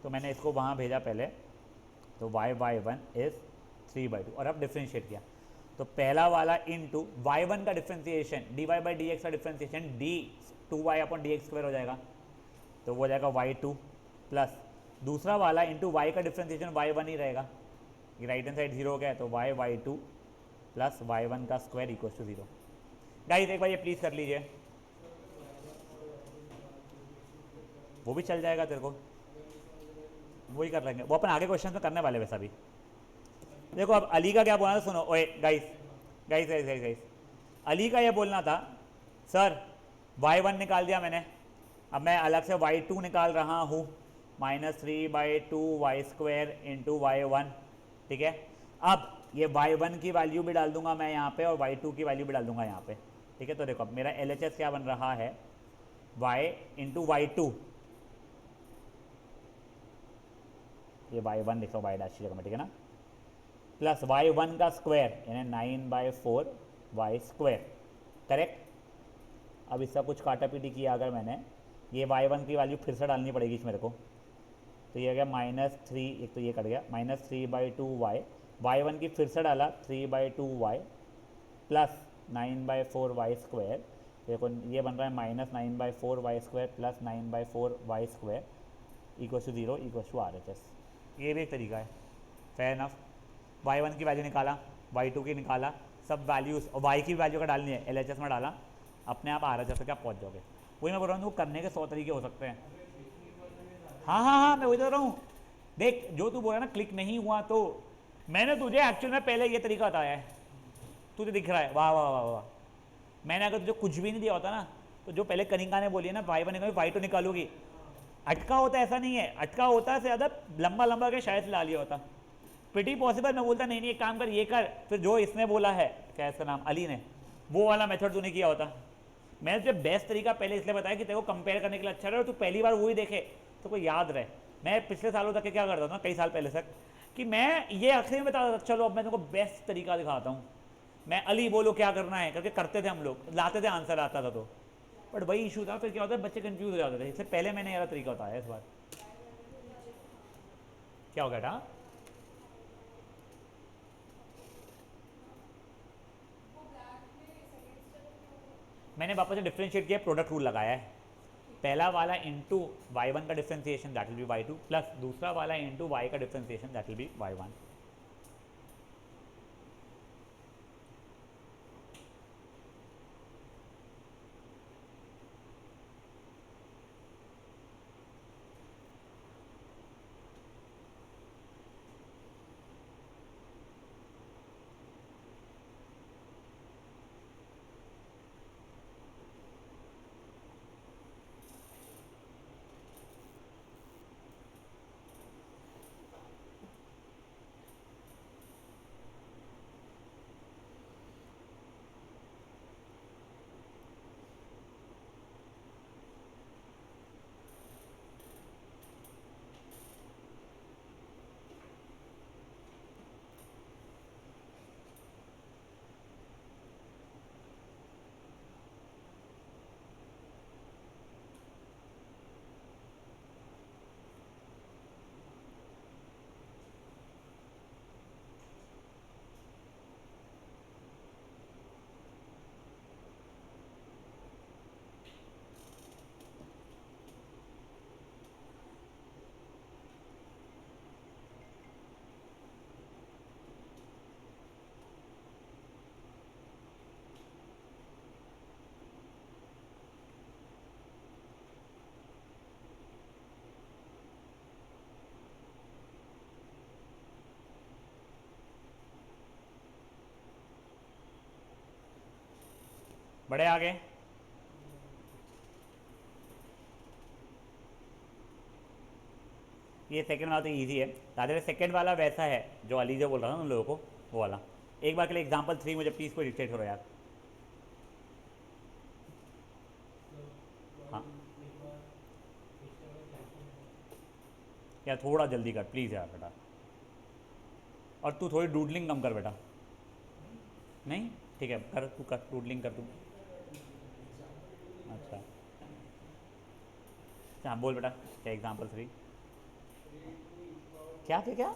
तो मैंने इसको वहाँ भेजा पहले, तो y1 इज़ 3/2, और अब डिफ्रेंशिएट किया तो पहला वाला इंटू y1 का डिफ्रेंशिएशन dy/dx का डिफ्रेंशिएशन d2y/dx² हो जाएगा, तो वो हो जाएगा y2 प्लस दूसरा वाला इंटू y का डिफ्रेंशिएशन y1 ही रहेगा, ये राइट हैंड साइड 0 हो गया, तो y2 प्लस y1 का स्क्वायर इक्वल टू 0। गाइस एक बार ये प्लीज़ कर लीजिए, वो भी चल जाएगा तेरे को, वही कर लेंगे, वो अपन आगे क्वेश्चन में करने वाले वैसा भी। देखो अब अली का क्या बोलना था सुनो, ओए guys guys guys guys guys, Ali का ये बोलना था सर y1 निकाल दिया मैंने, अब मैं अलग से y2 निकाल रहा हूँ, -3/2 y² इंटू y1, ठीक है। अब ये y1 की वैल्यू भी डाल दूंगा मैं यहाँ पे और y2 की वैल्यू भी डाल दूंगा यहाँ पे, ठीक है। तो देखो अब मेरा LHS क्या बन रहा है, y इंटू y2, ये y1 लिख लो y डैश की जगह में, ठीक है ना, प्लस y1 का स्क्वायर यानी 9/4 y², करेक्ट। अब इसका कुछ काटा पीटी किया अगर मैंने, ये y1 की वैल्यू फिर से डालनी पड़ेगी इस मेरे को, तो ये हो गया -3, एक तो ये कट गया, -3/2 y y1 की फिर से डाला 3/2y प्लस 9/4y²। देखो ये बन रहा है -9/4y² plus 9/4y² equal to 0 equal to RHS। ये भी एक तरीका है। Fair enough. y1 की वैल्यू निकाला, y2 की निकाला, सब वैल्यूज़, और y की वैल्यू का डालनी है LHS में डाला, अपने आप RHS तक आप पहुँच जाओगे। वही मैं बोल रहा हूँ, करने के 100 तरीके हो सकते हैं। हाँ हाँ हाँ, मैं वही तो रहा हूँ। देख, जो तू बोला ना क्लिक नहीं हुआ, तो मैंने तुझे एक्चुअल में पहले ये तरीका बताया है, तुझे दिख रहा है। वाह वाह वाह वाह। मैंने अगर तुझे कुछ भी नहीं दिया होता ना, तो जो पहले कनिका ने बोली है ना, y1 निकालो y2 निकालूगी, अटका होता ऐसा नहीं है, अटका होता है ज़्यादा लंबा लंबा के शायद ला लिया होता। Pretty possible. मैं बोलता नहीं नहीं, एक काम कर, ये कर, फिर जो इसने बोला है, क्या है इसका नाम, अली ने, वो वाला मेथड तूने किया होता। मैंने तुझे बेस्ट तरीका पहले इसलिए बताया कि तेरे को कंपेयर करने के लिए अच्छा रहे, और तू पहली बार वही देखे तो कोई याद रहे। मैं पिछले सालों तक क्या करता था, कई साल पहले तक, कि मैं ये आखिरी में बताता था, चलो अब मैं तुमको बेस्ट तरीका दिखाता हूँ, मैं अली बोलो क्या करना है करके करते थे हम लोग, लाते थे आंसर आता था तो। बट वही इशू था, फिर क्या होता है, बच्चे कंफ्यूज हो जाते थे। इससे पहले मैंने यार तरीका बताया इस बार। क्या हो गया था? मैंने वापस से डिफ्रेंशिएट किया, प्रोडक्ट रूल लगाया है। पहला वाला इंटू y1 का differentiation that will be y2, plus दूसरा वाला इंटू y का differentiation that will be y1। बड़े आगे। ये सेकंड वाला तो इजी है दादा। सेकंड वाला वैसा है जो अली जो बोल रहा था ना उन लोगों को, वो वाला। एक बार के लिए एग्जांपल 3 मुझे प्लीज़ को डिक्टेट करो यार। हाँ यार, थोड़ा जल्दी कर प्लीज़ यार बेटा। और तू थोड़ी डूडलिंग कम कर बेटा। नहीं ठीक है, कर तू, कर डूडलिंग कर तू। अच्छा हाँ, बोल बेटा, क्या एग्जांपल 3? क्या थे क्या?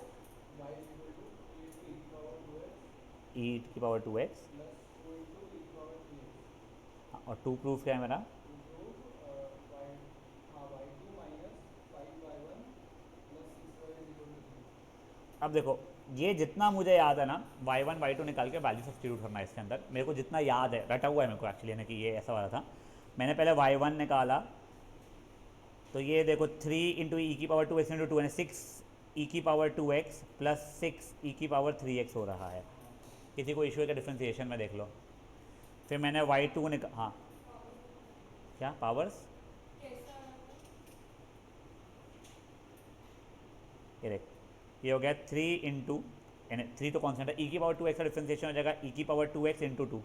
e⁻²x, और 2 प्रूफ क्या है मेरा? अब देखो, ये जितना मुझे याद है ना, y1 y2 निकाल के वैल्यू सब्स्टिट्यूट करना है इसके अंदर। मेरे को जितना याद है, रटा हुआ है मेरे को एक्चुअली, ना कि ये ऐसा वाला था। मैंने पहले y1 निकाला, तो ये देखो 3 × e⁻²x × 2 यानी 6 e⁻²x प्लस 6 e⁻³ हो रहा है। किसी को इशू का डिफ्रेंसिएशन में देख लो। फिर मैंने y2 निकाल, हाँ क्या पावर्स, ये देख, ये हो गया 3 इंटू, यानी 3 तो कॉन्स्टेंट है, e⁻²x का डिफ्रेंसिएशन हो जाएगा e⁻²x × 2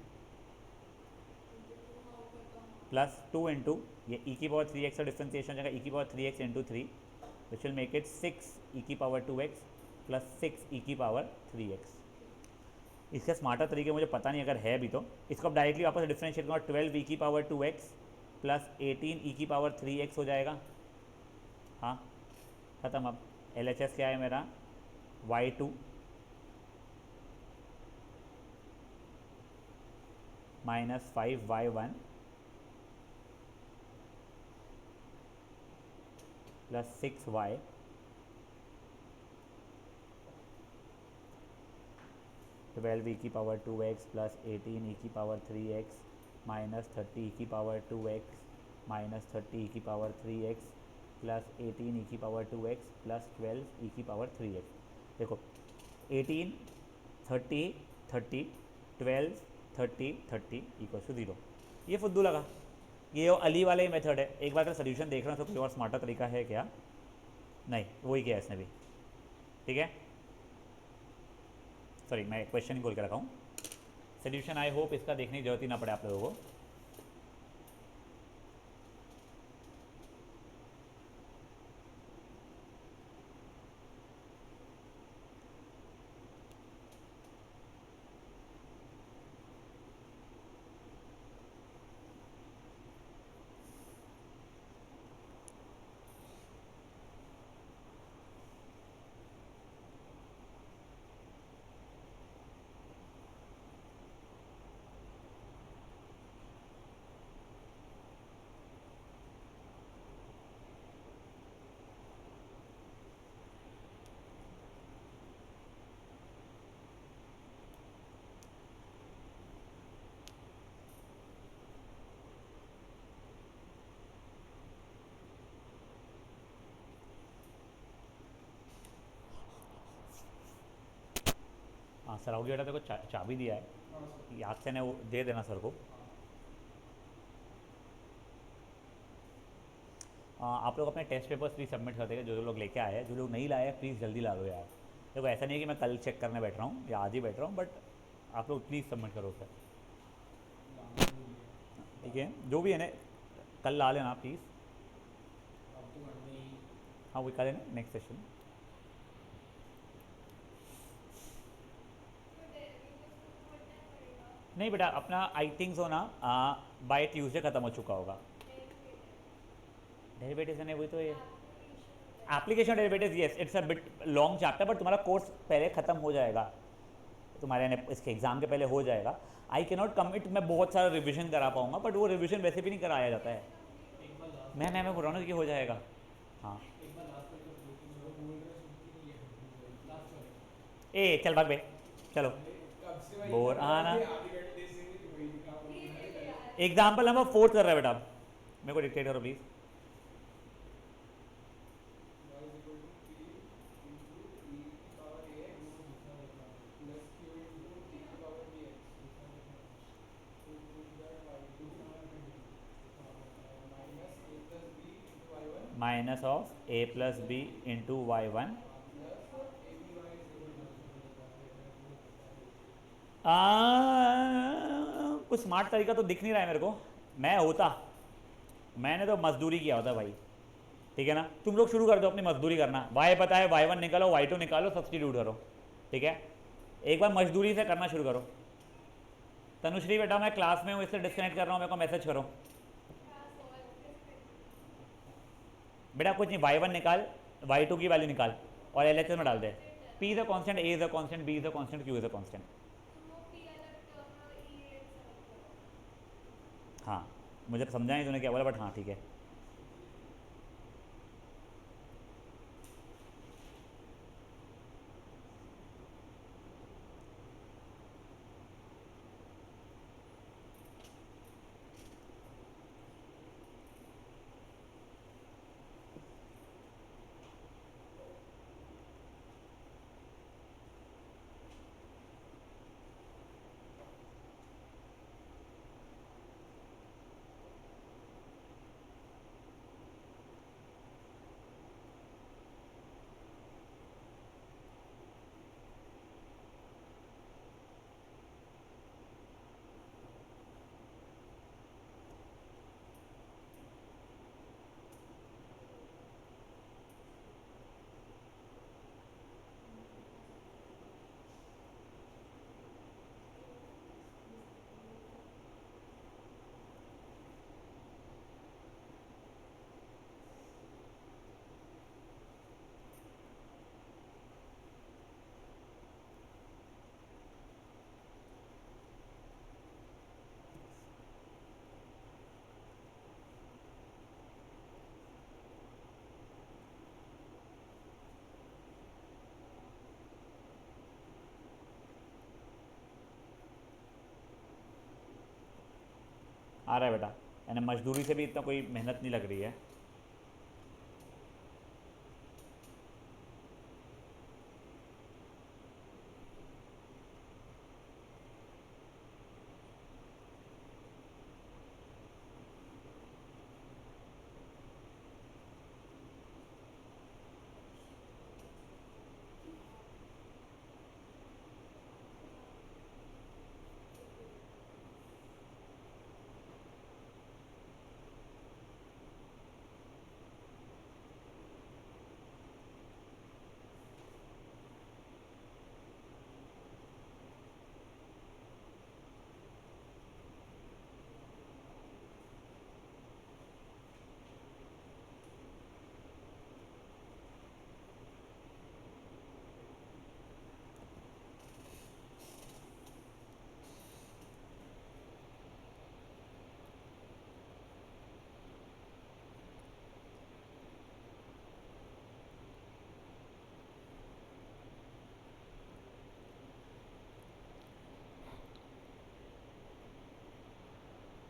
प्लस 2 इंटू ये e⁻³ का डिफ्रेंसिएशन हो जाएगा e⁻³ × 3 which will make it 6 e⁻²x plus 6 e⁻³ इसका स्मार्टर तरीके मुझे पता नहीं, अगर है भी तो इसको अब डायरेक्टली वापस डिफ्रेंशिएट करूँगा, 12 e⁻²x प्लस 18 e⁻³ हो जाएगा। हाँ खत्म। अब LHS क्या है मेरा, y2 minus 5y1 plus 6y twelve ई की पावर 2x प्लस 18 ई की पावर 3x माइनस 30 ई की पावर 2x माइनस 30 ई की पावर 3x प्लस 18 ई की पावर 2x प्लस 12 ई की पावर 3x। देखो 18 30 30 12 30 30 इक्वल टू 0। ये फुद्दू लगा, ये वो अली वाला ही मेथड है। एक बार अगर सोल्यूशन देख रहे हो तो कोई और स्मार्टर तरीका है क्या? नहीं, वही किया इसने भी। ठीक है, सॉरी मैं क्वेश्चन ही बोल के रखा हूँ। सोल्यूशन आई होप इसका देखने की जरूरत ही ना पड़े आप लोगों को। हाँ सर, आओगे बेटा, तेरे को चाबी दिया है, याद से ने वो दे देना सर को। आप लोग अपने टेस्ट पेपर्स प्लीज़ सबमिट कर देंगे, जो लोग लेके आए हैं। जो लोग नहीं लाए हैं प्लीज़ जल्दी ला दो यार। देखो ऐसा नहीं है कि मैं कल चेक करने बैठ रहा हूँ या आज ही बैठ रहा हूँ, बट आप लोग प्लीज़ सबमिट करो सर। ठीक है, जो भी है ना कल ला लेना प्लीज़। हाँ वो करें नेक्स्ट सेशन। नहीं बेटा, अपना आई थिंक सो ना बाय ट्यूसडे ख़त्म हो चुका होगा। डेरिवेटिव्स है वही तो ये application derivatives, yes it's a bit long chapter, but तुम्हारा कोर्स पहले ख़त्म हो जाएगा, तुम्हारे इसके एग्ज़ाम के पहले हो जाएगा। आई कैन नॉट कमिट, मैं बहुत सारा रिविजन करा पाऊंगा, बट वो रिविजन वैसे भी नहीं कराया जाता है। मैं बोल रहा हूँ कि हो जाएगा। हाँ ए चल भाग बे, चलो बोर आना। एग्जाम्पल नंबर 4 कर रहा है बेटा, मेरे को डिक्टेट करो please. Minus of a plus b into y1 कुछ स्मार्ट तरीका तो दिख नहीं रहा है मेरे को। मैं होता, मैंने तो मजदूरी किया होता भाई। ठीक है ना, तुम लोग शुरू कर दो अपनी मजदूरी करना। y पता है, y1 निकालो, y2 निकालो, सब्सटीट्यूट करो। ठीक है, एक बार मजदूरी से करना शुरू करो। तनुश्री बेटा मैं क्लास में हूँ इसलिए डिस्कनेक्ट कर रहा हूँ, मेरे को मैसेज करो बेटा। कुछ नहीं, y1 निकाल, y2 की वैल्यू निकाल और LHS में डाल दे। p is a constant, a is a constant, b is a constant, q is a constant. हाँ मुझे समझा नहीं तूने क्या बोला, बट हाँ ठीक है। आ रहा है बेटा, यानी मजदूरी से भी इतना कोई मेहनत नहीं लग रही है।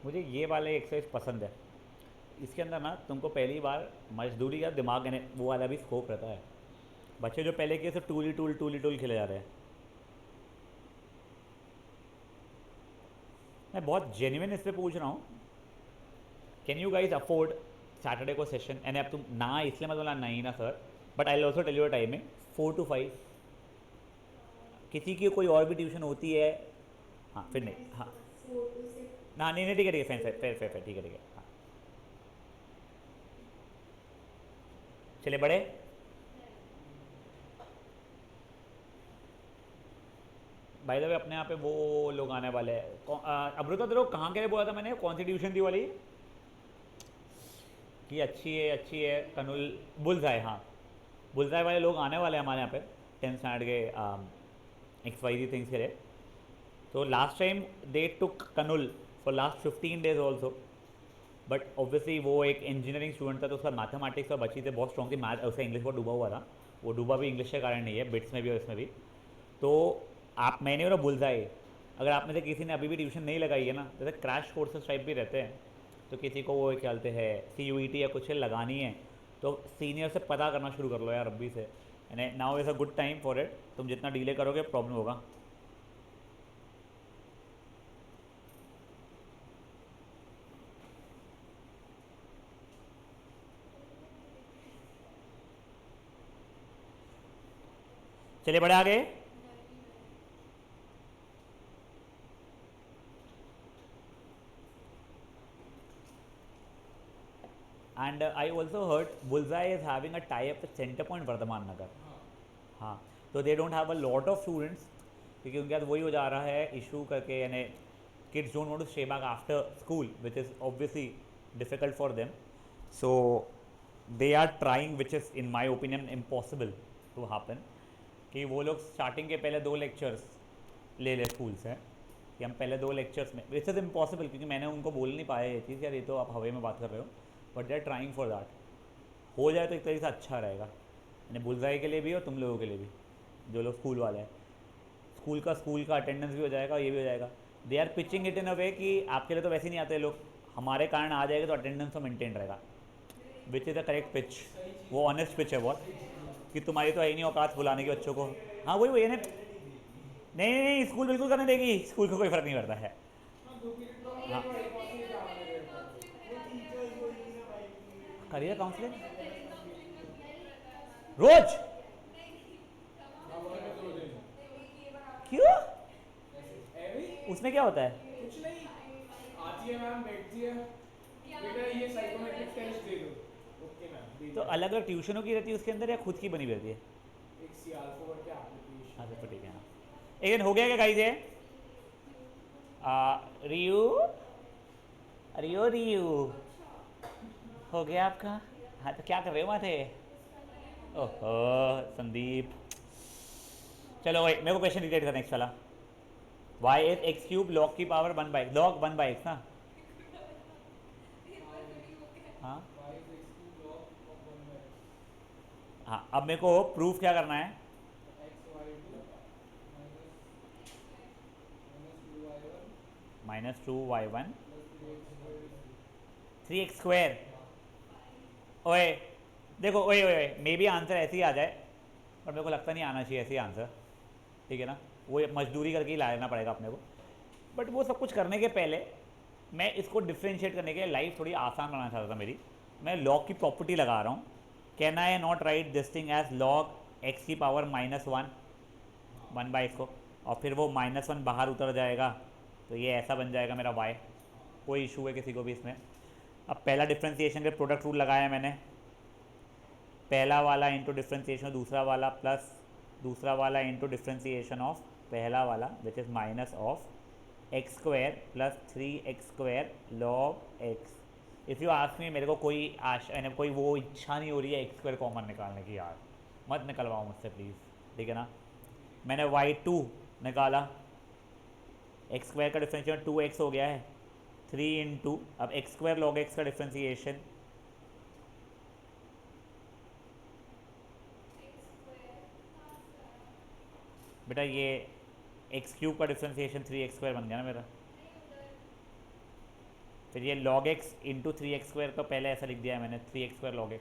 मुझे ये वाले एक्सरसाइज पसंद है। इसके अंदर ना तुमको पहली बार मजदूरी का दिमाग यानी वो वाला भी स्कोप रहता है। बच्चे जो पहले के सिर्फ टूल ही टूल खेले जा रहे हैं। मैं बहुत जेन्युइन इस पर पूछ रहा हूँ, can you guys afford Saturday को सेशन? यानी अब तुम ना इसलिए मत बोला नहीं ना sir, but I also tell you timing 4 to 5। किसी की कोई और भी ट्यूशन होती है? हाँ फिर नहीं, हाँ 4 to 6 ना नहीं नहीं ठीक है ठीक है, फेर ठीक है हाँ। चले बड़े, भाई द वे अपने यहाँ पे वो लोग आने वाले हैं। अमृता तेरे को कहाँ के लिए बोला था मैंने, कौन सी ट्यूशन थी वाली कि अच्छी है कनुल बुलजाए? हाँ बुलजाए वाले लोग आने वाले हैं हमारे यहाँ पे 10th स्टैंडर्ड के XYZ थिंग्स के लिए। तो लास्ट टाइम दे टुक कनुल for last 15 days also, but obviously वो एक इंजीनियरिंग स्टूडेंट था तो उसका मैथमेटिक्स और बची थे बहुत स्ट्रॉन्ग थी, मैथ उसका इंग्लिश बहुत डूबा हुआ था। वो डूबा भी इंग्लिश के कारण नहीं है, बिट्स में भी और इसमें भी। तो आप मैंने और बुलजाए, अगर आप में से किसी ने अभी भी ट्यूशन नहीं लगाई है ना, जैसे क्रैश कोर्सेज टाइप भी रहते हैं, तो किसी को वो क्या कहते हैं CUET या कुछ लगानी है तो सीनियर से पता करना शुरू कर लो यार अभी से, यानी now is a good time for it. तुम जितना डिले करोगे प्रॉब्लम होगा। चलिए बड़े आगे। And I also heard Bullseye is having a tie up centre point Vardhaman Nagar. हाँ तो they don't have a lot of students, क्योंकि उनके साथ वही हो जा रहा है इशू करके, यानी kids don't want to stay back after school, which is obviously difficult for them. So they are trying, which is in my opinion impossible to happen, कि वो लोग स्टार्टिंग के पहले 2 लेक्चर्स ले ले स्कूल से, कि हम पहले 2 लेक्चर्स में, विच इज़ इम्पॉसिबल क्योंकि मैंने उनको बोल नहीं पाया ये चीज़, यार ये तो आप हवा में बात कर रहे हो, but they are trying for that. हो जाए तो एक तरीके से अच्छा रहेगा, यानी बुलजाई के लिए भी और तुम लोगों के लिए भी, जो लोग स्कूल वाले हैं। स्कूल का अटेंडेंस भी हो जाएगा और ये भी हो जाएगा। They are pitching it in a way कि आपके लिए तो वैसे ही नहीं आते लोग, हमारे कारण आ जाएगा तो अटेंडेंस तो मेंटेन रहेगा, which is a correct pitch. वो ऑनेस्ट पिच है बहुत, कि तुम्हारी तो है ही नहीं औकात बुलाने के बच्चों को। हाँ वही नहीं नहीं नहीं, स्कूल बिल्कुल करने देगी, स्कूल को कोई फ़र्क नहीं पड़ता है। हाँ करियर काउंसलिंग रोज? क्यों? उसमें क्या होता है? कुछ नहीं, आती है मैम, बैठती है, बेटा ये साइकोमेट्रिक टेस्ट दे दो, ओके मैम दे तो दिया। अलग अलग ट्यूशनों की रहती है उसके अंदर या खुद की बनी रहती है? एक सियालको करके एप्लीकेशन अच्छा तो ठीक है। हाँ एक दिन हो गया क्या गाइस ये? रियू रियू हो गया आपका? हाँ तो क्या कर रहे हो माथे? ओहो संदीप, चलो भाई मेरे को क्वेश्चन रिलेट करना नेक्स्ट वाला। Y is x cube log की पावर 1/, लॉग 1/x ना? हाँ हाँ अब मेरे को प्रूफ क्या करना है? -2y1 3x²। ओए देखो, ओए ओए मे बी आंसर ऐसे ही आ जाए, पर मेरे को लगता नहीं आना चाहिए ऐसे ही आंसर, ठीक है ना। वो मजदूरी करके ही लाना पड़ेगा अपने को। बट वो सब कुछ करने के पहले मैं इसको डिफ्रेंशिएट करने के लिए लाइफ थोड़ी आसान बनाना चाहता था मेरी। मैं लॉग की प्रॉपर्टी लगा रहा हूँ, can I not write this thing as log x की पावर -1 1/x को, और फिर वो -1 बाहर उतर जाएगा, तो ये ऐसा बन जाएगा मेरा y। कोई इशू है किसी को भी इसमें? अब पहला डिफ्रेंसिएशन के प्रोडक्ट रूल लगाया मैंने, पहला वाला इंटू डिफ्रेंसिएशन दूसरा वाला प्लस दूसरा वाला इंटू डिफ्रेंसिएशन ऑफ पहला वाला which is minus of x² plus 3x² log x। If you ask me, मेरे को कोई आशा कोई वो इच्छा नहीं हो रही है x² कॉमन निकालने की, यार मत निकलवाओ मुझसे प्लीज़, ठीक है ना। मैंने y2 निकाला, x² का डिफ्रेंशिएशन 2x हो गया है, 3 इंटू अब x² log x का डिफ्रेंसिएशन बेटा ये x³ का डिफ्रेंसिएशन 3x² बन गया ना मेरा। फिर ये log x इंटू 3x² का पहले ऐसा लिख दिया है मैंने, 3x² log x।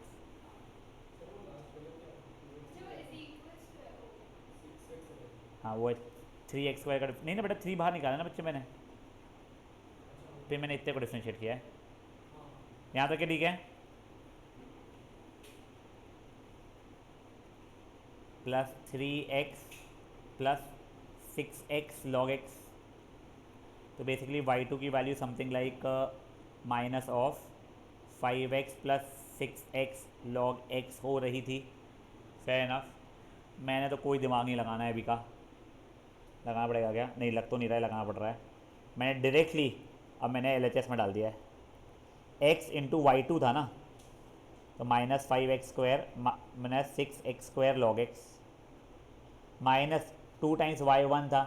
हाँ वो 3x² का नहीं ना बेटा, 3 बाहर निकाला ना बच्चे मैंने, फिर मैंने इतने को डिफ्रेंशिएट किया है। यहाँ तक ठीक है, plus 3x plus 6x log x। तो बेसिकली y2 की value something like minus of 5x plus 6x log x हो रही थी। Fair enough. मैंने तो कोई दिमाग नहीं लगाना है अभी का, लगाना पड़ेगा क्या? नहीं लग तो नहीं रहा है, लगाना पड़ रहा है। मैंने डायरेक्टली अब मैंने LHS में डाल दिया है, x इंटू y2 था ना, तो -5x² minus 6x² log x, minus 2 times y1 था,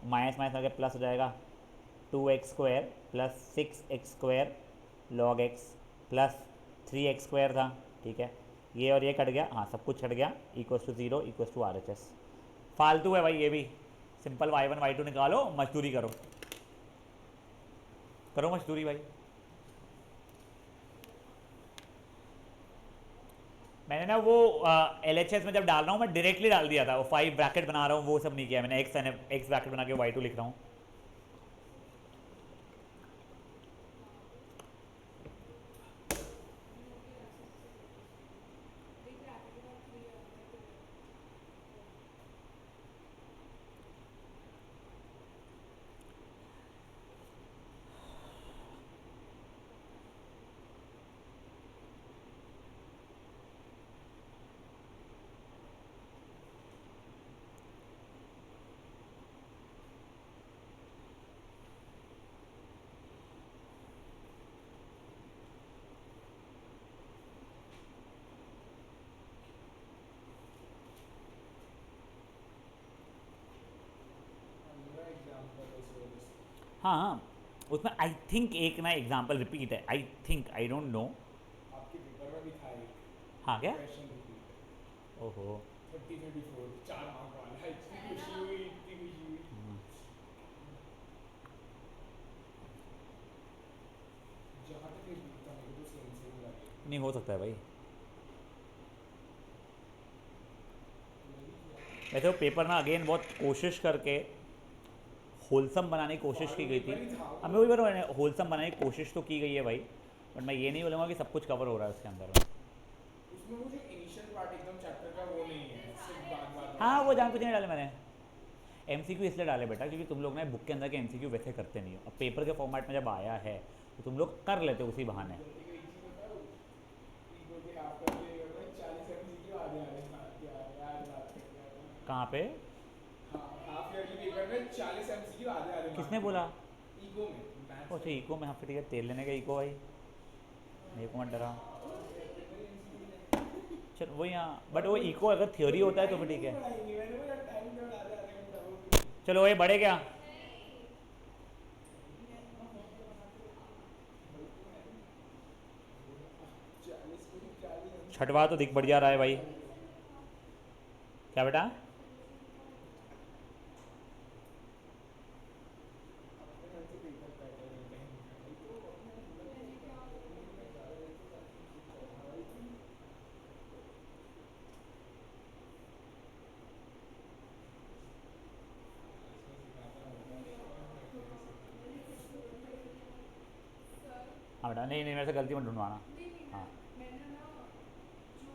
माइनस माइनस करके प्लस हो जाएगा, 2x² plus 6x² log x plus 3x² था, ठीक है। ये और ये कट गया, हाँ सब कुछ कट गया, equals to 0 equals to RHS। फालतू है भाई ये भी, सिंपल y1 y2 निकालो, मजदूरी करो, करो मजदूरी भाई। मैंने ना वो LHS में जब डाल रहा हूँ मैं डायरेक्टली डाल दिया था, वो 5 ब्रैकेट बना रहा हूँ वो सब नहीं किया मैंने, x ब्रैकेट बना के y2 लिख रहा हूँ। हाँ हाँ, उसमें आई थिंक एक ना एग्जाम्पल रिपीट है, I think, I don't know. आपके पेपर में भी था एक हाँ क्या? क्वेश्चन रिपीट, ओहो 30-34 4 मार्क वाला, इतनी खुशी हुई, इतनी खुशी हुई। जहाँ तक ये बीतता मेरे को तो सेम लगे। नहीं हो सकता है भाई, वैसे वो पेपर ना अगेन बहुत कोशिश करके होलसम बनाने की कोशिश की गई थी। हमें वही बार होलसम बनाने की कोशिश तो की गई है भाई, बट मैं ये नहीं बोलूँगा कि सब कुछ कवर हो रहा है उसके अंदर में। उसमें वो जो इनिशियल पार्ट एकदम चैप्टर का वो नहीं है, सिर्फ बात हाँ वो जान कुछ नहीं डाले मैंने, MCQ इसलिए डाले बेटा क्योंकि तुम लोग ना बुक के अंदर के MCQ वैसे करते नहीं हो, अब पेपर के फॉर्मेट में जब आया है तो तुम लोग कर लेते हो उसी बहाने। कहाँ पे? हाफ ईयरली पेपर में 40 एमसीक्यू आधे आधे किसने बोला? ईगो में मैथ्स अच्छा इको में, हाँ फिर ठीक है, तेल लेने का इको भाई, मेरे को मत डरा। चल वो यहाँ, बट वो इको अगर थ्योरी होता है तो फिर ठीक है। चलो ये बढ़े क्या? छठवा तो दिख बढ़ जा रहा है भाई। क्या बेटा? हाँ बेटा, नहीं नहीं, मेरे से गलती मत ढूंढवाना। हाँ मैंने ना जो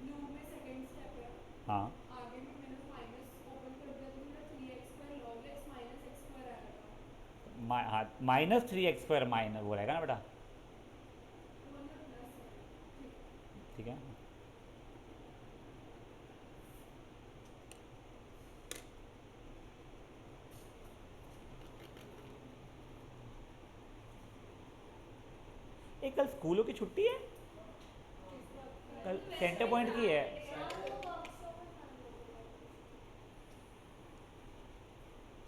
ब्लू में सेकंड स्टेप है हाँ आगे भी मैंने माइनस ओपन कर दिया तो मेरा 3x² log x minus x² आएगा। हाँ, -3x² माइनस वो रहेगा ना बेटा, तो मतलब प्लस है। ठीक है। ठीक है। एक कल स्कूलों की छुट्टी है, कल सेंटर पॉइंट की है।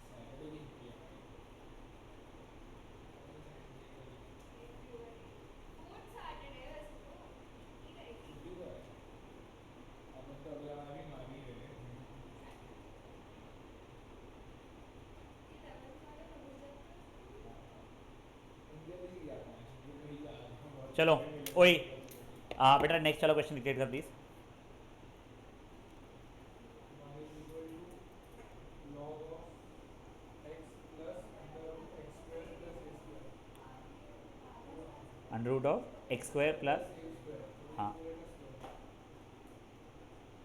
सैटरडे की छुट्टी है। छुट्टी तो है, अपन तो अगला वाला भी मान ही रहे हैं। उनके लिए ही आता है, छुट्टी में ही जा रहा हूँ, बहुत चलो सारे मिले वही, थे कल के लिए। बेटा नेक्स्ट चलो क्वेश्चन क्रिएट कर please. y equal to log of x plus under root x square plus a square √(x²) plus, plus a square, तो ये हाँ पूरे का स्क्वायर।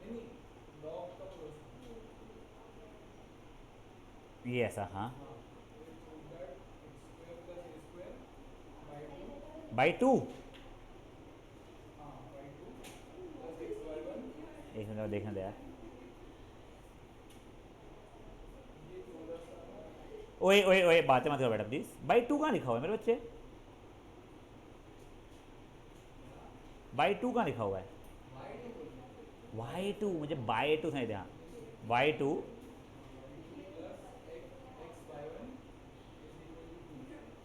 नहीं, log का पूरा स्क्वायर। ये ऐसा, हाँ हाँ, तो ये prove that x square plus a square by 2। By 2। हाँ, बाई 2 प्लस x बाई 1, एक मिनट देखने दे यार। ये 14 सा। ओए ओए ओए, बातें मत करो बेटा प्लीज। बाई 2 कहाँ लिखा हुआ है मेरे बच्चे? बाई 2 कहाँ लिखा हुआ है? y2, मुझे बाई 2 समझ ध्यान, y2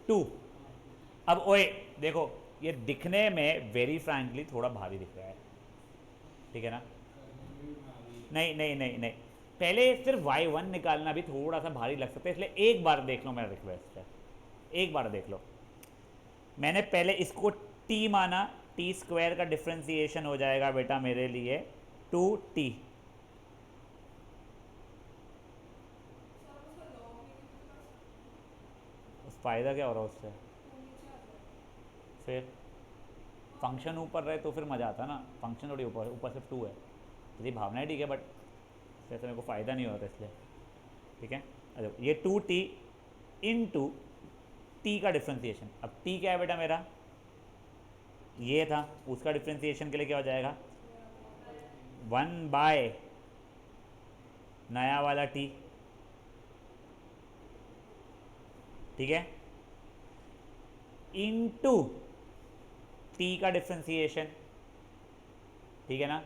2। अब ओए देखो, ये दिखने में वेरी फ्रैंकली थोड़ा भारी दिख रहा है, ठीक है ना? नहीं नहीं नहीं नहीं, पहले सिर्फ y1 निकालना भी थोड़ा सा भारी लग सकता है, इसलिए एक बार देख लो, मेरा रिक्वेस्ट है, एक बार देख लो। मैंने पहले इसको t माना, t² का डिफ्रेंसिएशन हो जाएगा बेटा मेरे लिए 2t। उस फ़ायदा क्या हो रहा है उससे? फिर फंक्शन ऊपर रहे तो फिर मज़ा आता ना, फंक्शन थोड़ी ऊपर, ऊपर सिर्फ 2 है। यदि भावना है ठीक है, बट वैसे मेरे को फ़ायदा नहीं होता इसलिए, ठीक है। अच्छा, ये 2t इंटू टी का डिफ्रेंसिएशन, अब t क्या है बेटा मेरा? ये था, उसका डिफ्रेंसिएशन के लिए क्या हो जाएगा? 1 बाय नया वाला t, ठीक है, इंटू टी का डिफ्रेंसिएशन, ठीक है ना?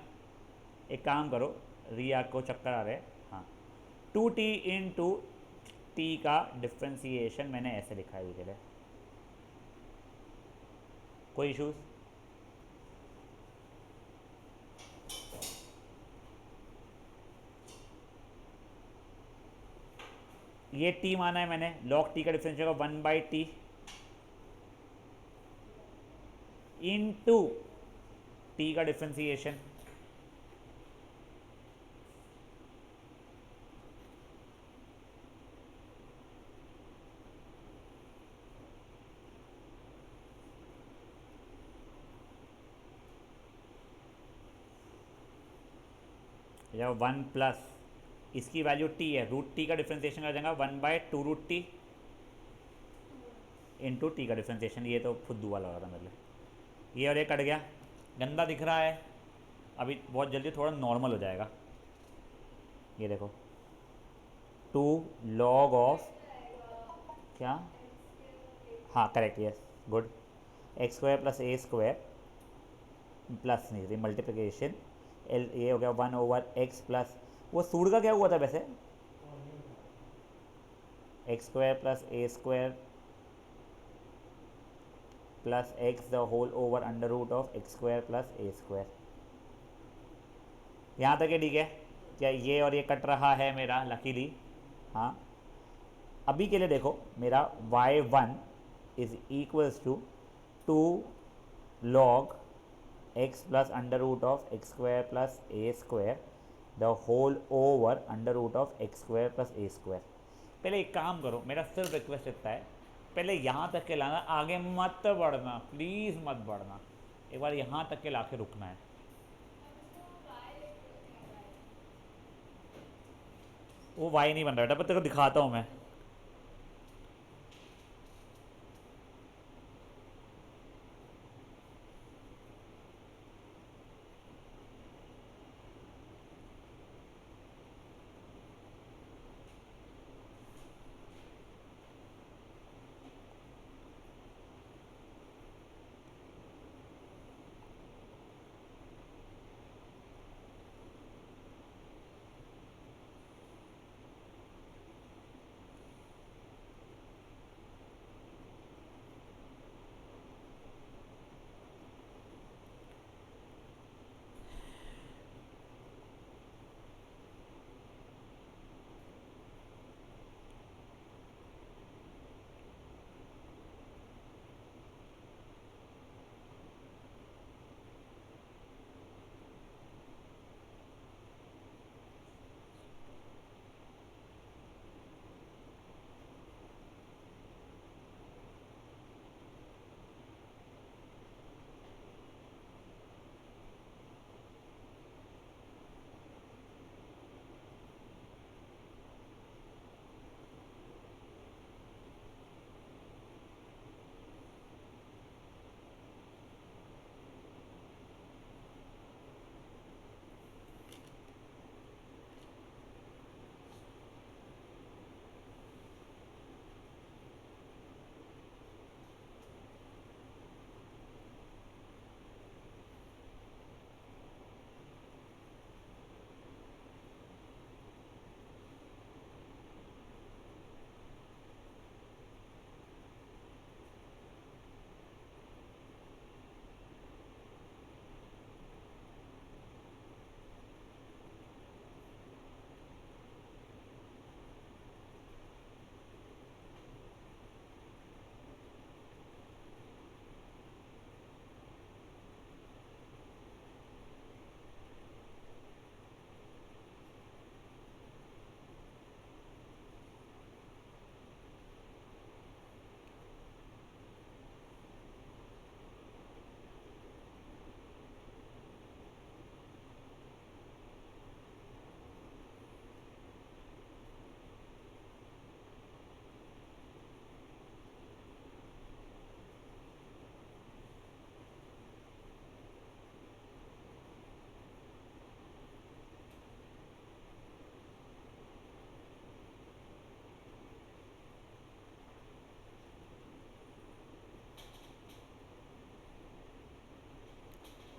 एक काम करो, रिया को चक्कर आ रहे हैं, हाँ, 2t इंटू टी का डिफ्रेंसिएशन मैंने ऐसे लिखा है, ये कोई इशूज़? ये t माना है मैंने, log t का डिफरेंशियल होगा 1 बाई टी इंटू टी का डिफ्रेंसिएशन, या 1 प्लस इसकी वैल्यू t है, √t का डिफ्रेंसिएशन आ जाएगा 1 बाय 2√t इंटू टी का डिफ्रेंसिएशन। ये तो फुद्दू वाला लगा था मेरे लिए, ये और ये कट गया, गंदा दिख रहा है, अभी बहुत जल्दी थोड़ा नॉर्मल हो जाएगा। ये देखो 2 log ऑफ क्या, हाँ correct, yes good, x² plus a² plus नहीं थी मल्टीप्लिकेशन, एल ये हो गया 1/x प्लस, वो सूड का क्या हुआ था वैसे? x² plus a² plus x the whole over under root of x² plus a²। यहाँ तक है, ठीक है क्या? ये और ये कट रहा है मेरा लकीली, हाँ। अभी के लिए देखो, मेरा y1 is equals to 2 log x plus under root of x² plus a² the whole over under root of x² plus a²। पहले एक काम करो, मेरा सिर्फ रिक्वेस्ट इतना है, पहले यहाँ तक के लाना, आगे मत बढ़ना, प्लीज़ मत बढ़ना, एक बार यहाँ तक के लाके रुकना है। वो वाई नहीं बन रहा बेटा, पर तेरे को दिखाता हूँ मैं।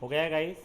हो गया है गाइस?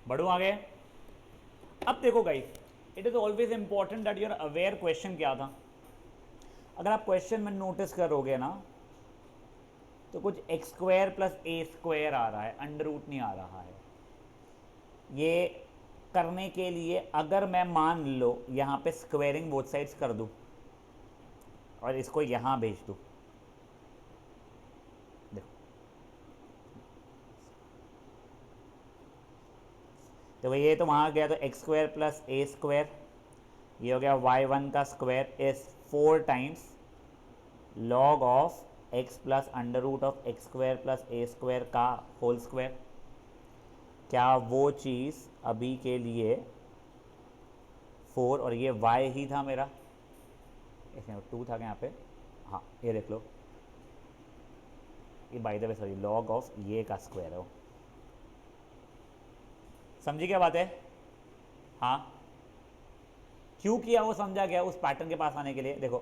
बढ़ू आगे। अब देखो guys, it is always important that you are aware question क्या था। अगर आप क्वेश्चन में नोटिस करोगे ना, तो कुछ x square plus a square आ रहा है, अंडर रूट नहीं आ रहा है। ये करने के लिए अगर मैं मान लो यहाँ पे स्क्वायरिंग बोथ साइड्स कर दूँ और इसको यहाँ भेज दूँ, तो भाई ये तो वहाँ गया, तो x square plus a square, ये हो गया y1 का square is 4 times log of x plus under root of x square plus a square का होल स्क्वायर। क्या वो चीज़ अभी के लिए 4 और ये y ही था मेरा, इसमें 2 था क्या यहाँ पे, हाँ ये देख लो, ये by the way sorry log of ये का स्क्वायर है वो। समझी क्या बात है? हाँ, क्यों किया वो समझा गया उस पैटर्न के पास आने के लिए। देखो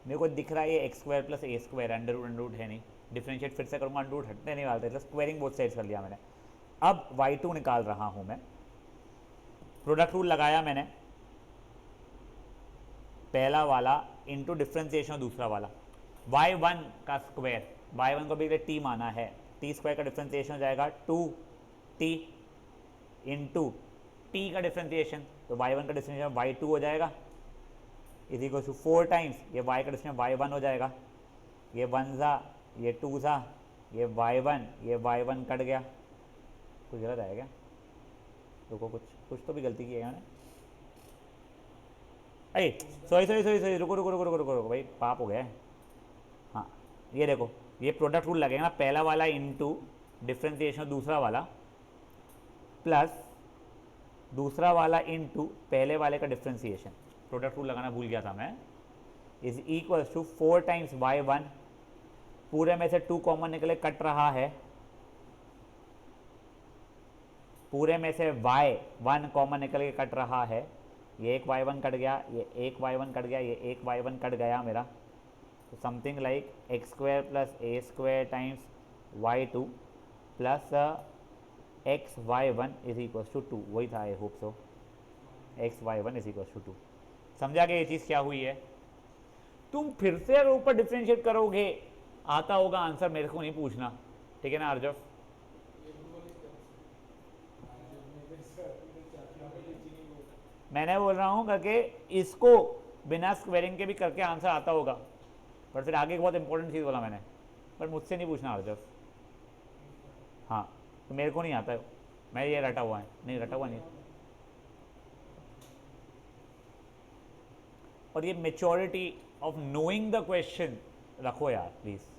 मेरे को दिख रहा है ये x square plus a square, under root है नहीं, डिफरेंशिएट फिर से करूँगा, अंडर रूट हटने नहीं वाला था, स्क्वायरिंग बोथ साइड्स कर लिया मैंने। अब y2 निकाल रहा हूं मैं, प्रोडक्ट रूल लगाया मैंने, पहला वाला इंटू डिफ्रेंसिएशन दूसरा वाला, y1 का स्क्वायर, y1 को भी t माना है, t स्क्वायर का डिफ्रेंसिएशन हो जाएगा 2t इंटू t का डिफ्रेंसिएशन, तो y1 का डिफ्रेंसिएशन y2 हो जाएगा, इज इक्वल टू 4 टाइम्स ये y का डिफ्रेंसिएशन y1 हो जाएगा, ये 1 सा ये 2 सा ये y1 कट गया, कुछ गलत आया क्या? रुको, कुछ तो भी गलती की है मैंने, अरे सॉरी रुको भाई, पाप हो गया है। हाँ ये देखो, ये प्रोडक्ट रूल लगेगा ना, पहला वाला इंटू डिफ्रेंसिएशन दूसरा वाला प्लस दूसरा वाला इंटू पहले वाले का डिफ्रेंसिएशन, प्रोडक्ट रूल लगाना भूल गया था मैं, is equals to 4 times y1, पूरे में से 2 कॉमन निकले, कट रहा है, पूरे में से y1 कॉमन निकल के कट रहा है, ये एक y1 कट गया, ये एक y1 कट गया, ये एक y1 कट गया मेरा, तो something like x square plus a square times y2 plus x y1 is equals to 2, वही था, I hope so, x y1 is equals to 2। समझा कि ये चीज़ क्या हुई है? तुम फिर से अगर ऊपर डिफ्रेंशिएट करोगे आता होगा आंसर, मेरे को नहीं पूछना, ठीक है ना अर्जव? मैंने बोल रहा हूँ करके इसको बिना स्क्वेयरिंग के भी करके आंसर आता होगा, पर फिर आगे एक बहुत इंपॉर्टेंट चीज़ बोला मैंने, पर मुझसे नहीं पूछना अर्जव। हाँ तो मेरे को नहीं आता है, मैं ये रटा हुआ है, नहीं रटा हुआ नहीं। और ये maturity of knowing the question रखो यार प्लीज़।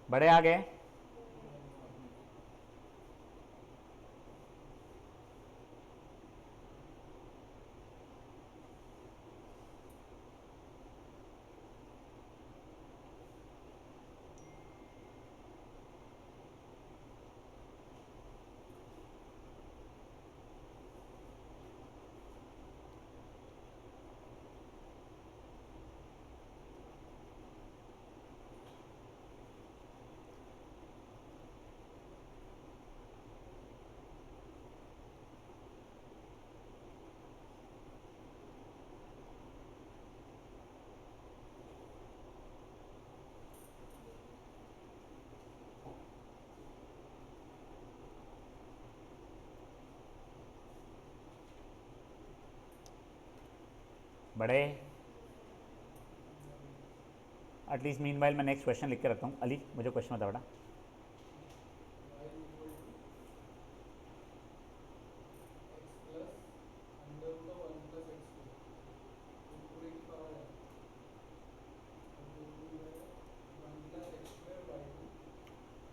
बड़े आ गए? बड़े एटलीस्ट मीन वाइल मैं नेक्स्ट क्वेश्चन लिख के रखता हूँ। अली मुझे क्वेश्चन बता बेटा।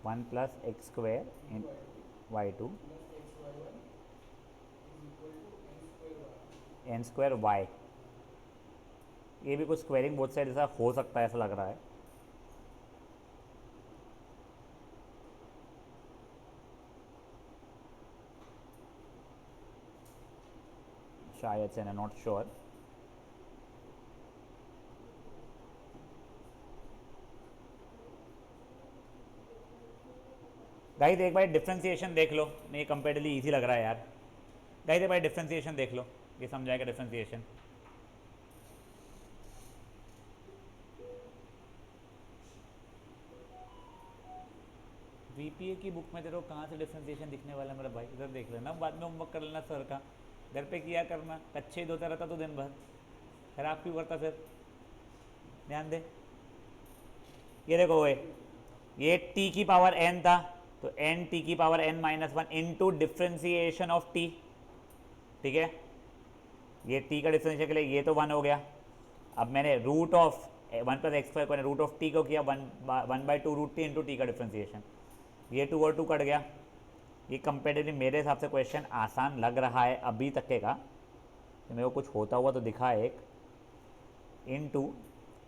वन प्लस एक्स स्क्वायर इन y2 एन स्क्वायर वाई, ये भी कुछ स्क्वायरिंग बोथ साइड ऐसा हो सकता है, ऐसा लग रहा है। शायद से, ना नॉट श्योर। गाइस एक बार डिफ्रेंसिएशन देख लो, नहीं कंपेरेटिवली इजी लग रहा है यार। गाइस एक बार डिफ्रेंसिएशन देख लो, ये समझाएगा डिफ्रेंसिएशन। बीपीए की बुक में तेरे को कहाँ से डिफ्रेंसिएशन दिखने वाला है मेरा भाई, इधर देख लेना, बाद में होमवर्क कर लेना सर का, घर पे किया करना, कच्चे ही धोता रहता तो दिन भर, खराब क्यों करता फिर, ध्यान दे। ये देखो ये t की पावर n था, तो n t की power n minus one into differentiation of t, ठीक है, ये t का डिफ्रेंशिएशन के लिए ये तो 1 हो गया। अब मैंने root of 1 plus x square को रूट ऑफ टी को किया 1/2 रूट टी इंटू टी का डिफ्रेंसिएशन, ये 2 और 2 कट गया। ये कंपेरेटिवली मेरे हिसाब से क्वेश्चन आसान लग रहा है अभी तक के का, तो मेरे को कुछ होता हुआ तो दिखा है एक, इनटू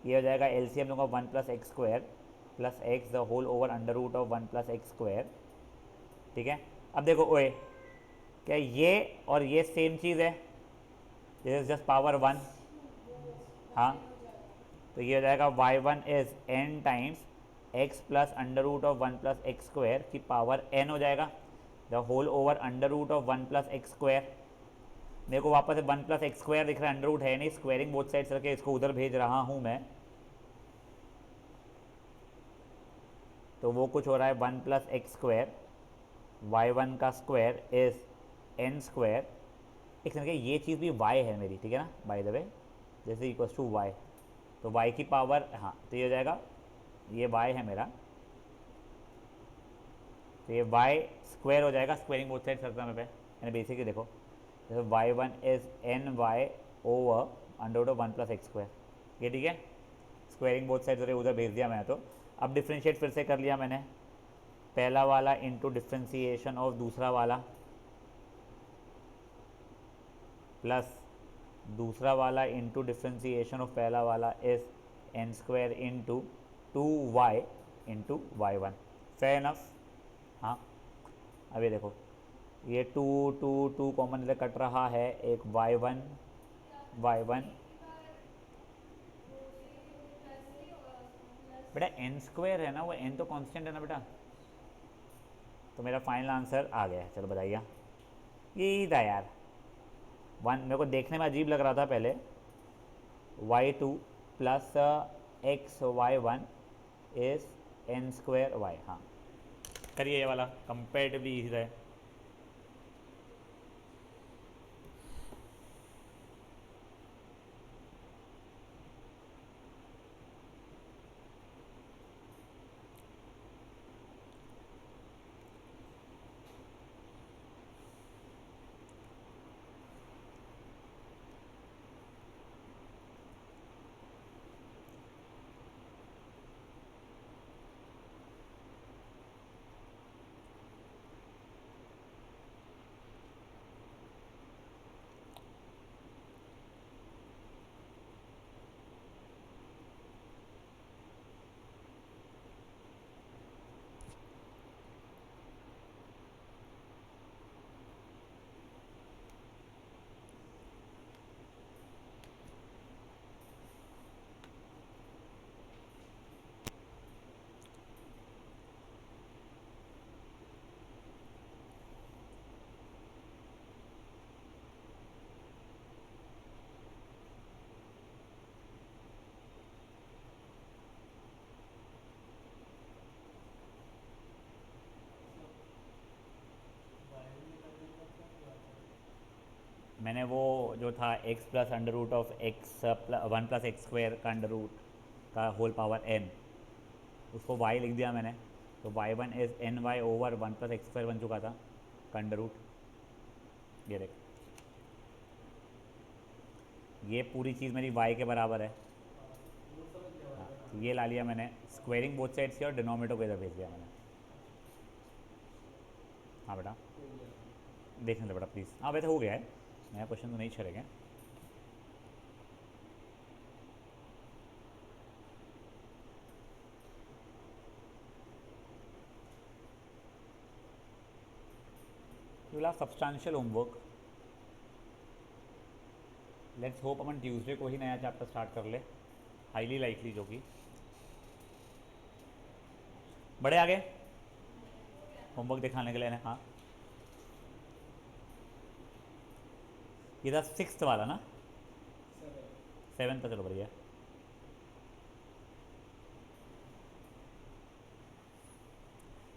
ये हो जाएगा एलसीएम लूँगा 1 plus x square plus x the whole over under root of 1 plus x square, ठीक है। अब देखो ओए, क्या ये और ये सेम चीज़ है, दिस इज जस्ट पावर 1, हाँ, तो ये हो जाएगा y1 is n times x plus under root of 1 plus x square की पावर n हो जाएगा, the whole over under root of 1 plus x square. मेरे को वापस 1 प्लस एक्स स्क्वायर दिख रहा है, अंडर रूट है नहीं, स्क्वायरिंग बोथ साइड्स करके इसको उधर भेज रहा हूँ मैं, तो वो कुछ हो रहा है 1 प्लस एक्स स्क्वायर, y1 का स्क्वायर इज n स्क्वायर, एक सेकंड, ये चीज़ भी y है मेरी, ठीक है ना, बाय द वे, जैसे इक्वल्स टू y, तो y की पावर, हाँ, तो ये हो जाएगा, ये y है मेरा, तो ये y स्क्वायर हो जाएगा, स्क्वायरिंग बोथ साइड करता मैं पे, यानी बेसिकली देखो, जैसे y1 is n y over under root of 1 plus x square, ये ठीक है, स्क्वायरिंग बोथ साइड उधर भेज दिया मैंने। तो अब डिफ्रेंशिएट फिर से कर लिया मैंने, पहला वाला इंटू डिफ्रेंशिएशन ऑफ दूसरा वाला प्लस दूसरा वाला इंटू डिफ्रेंशिएशन ऑफ पहला वाला is n square into 2y into y1, fair enough, हाँ। अब ये देखो, ये 2 कॉमन इधर कट रहा है, एक y1 बेटा n स्क्वायर है ना, वो n तो कांस्टेंट है ना बेटा, तो मेरा फाइनल आंसर आ गया है, चलो बताइए, यही था यार, 1 मेरे को देखने में अजीब लग रहा था पहले, y2 plus x y1 is n square y, हाँ करिए, ये वाला कंपेरेटिवली इजी है। मैंने वो जो था x plus under root of x 1 plus x square का अंडर रूट का होल पावर n, उसको y लिख दिया मैंने, तो y1 is n y over 1 plus x square बन चुका था का अंडर रूट, ये देख, ये पूरी चीज़ मेरी y के बराबर है, हाँ, तो ये ला लिया मैंने, स्क्वायरिंग बोथ साइड्स किया और डिनोमिनेटर को इधर भेज दिया मैंने, हाँ बेटा देखने दो बेटा प्लीज़, हाँ वैसे हो गया है, नया क्वेश्चन तो नहीं छड़ेगा। You will have substantial homework, let's hope अपन ट्यूसडे को ही नया चैप्टर स्टार्ट कर ले, हाईली लाइकली, जो कि बड़े आगे होमवर्क दिखाने के लिए ना, हाँ ये था 6th वाला ना, 7th था, चलो बढ़िया।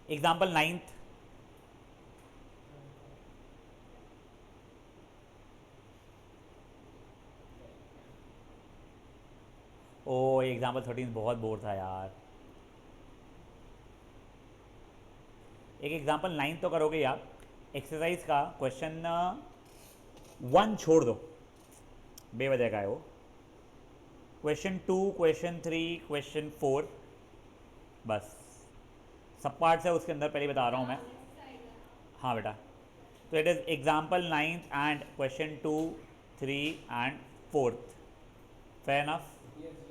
एग्जाम्पल 9th, ओ एग्जाम्पल 13 बहुत बोर था यार। एक एग्जाम्पल 9 तो करोगे यार। एक्सरसाइज का क्वेश्चन 1 छोड़ दो, बेवजह का है वो। क्वेश्चन 2, क्वेश्चन 3, क्वेश्चन 4, बस सब पार्ट्स है उसके अंदर, पहले बता रहा हूँ मैं। हाँ बेटा, तो it is example 9th and question 2, 3 and 4th। Fair enough. Yes.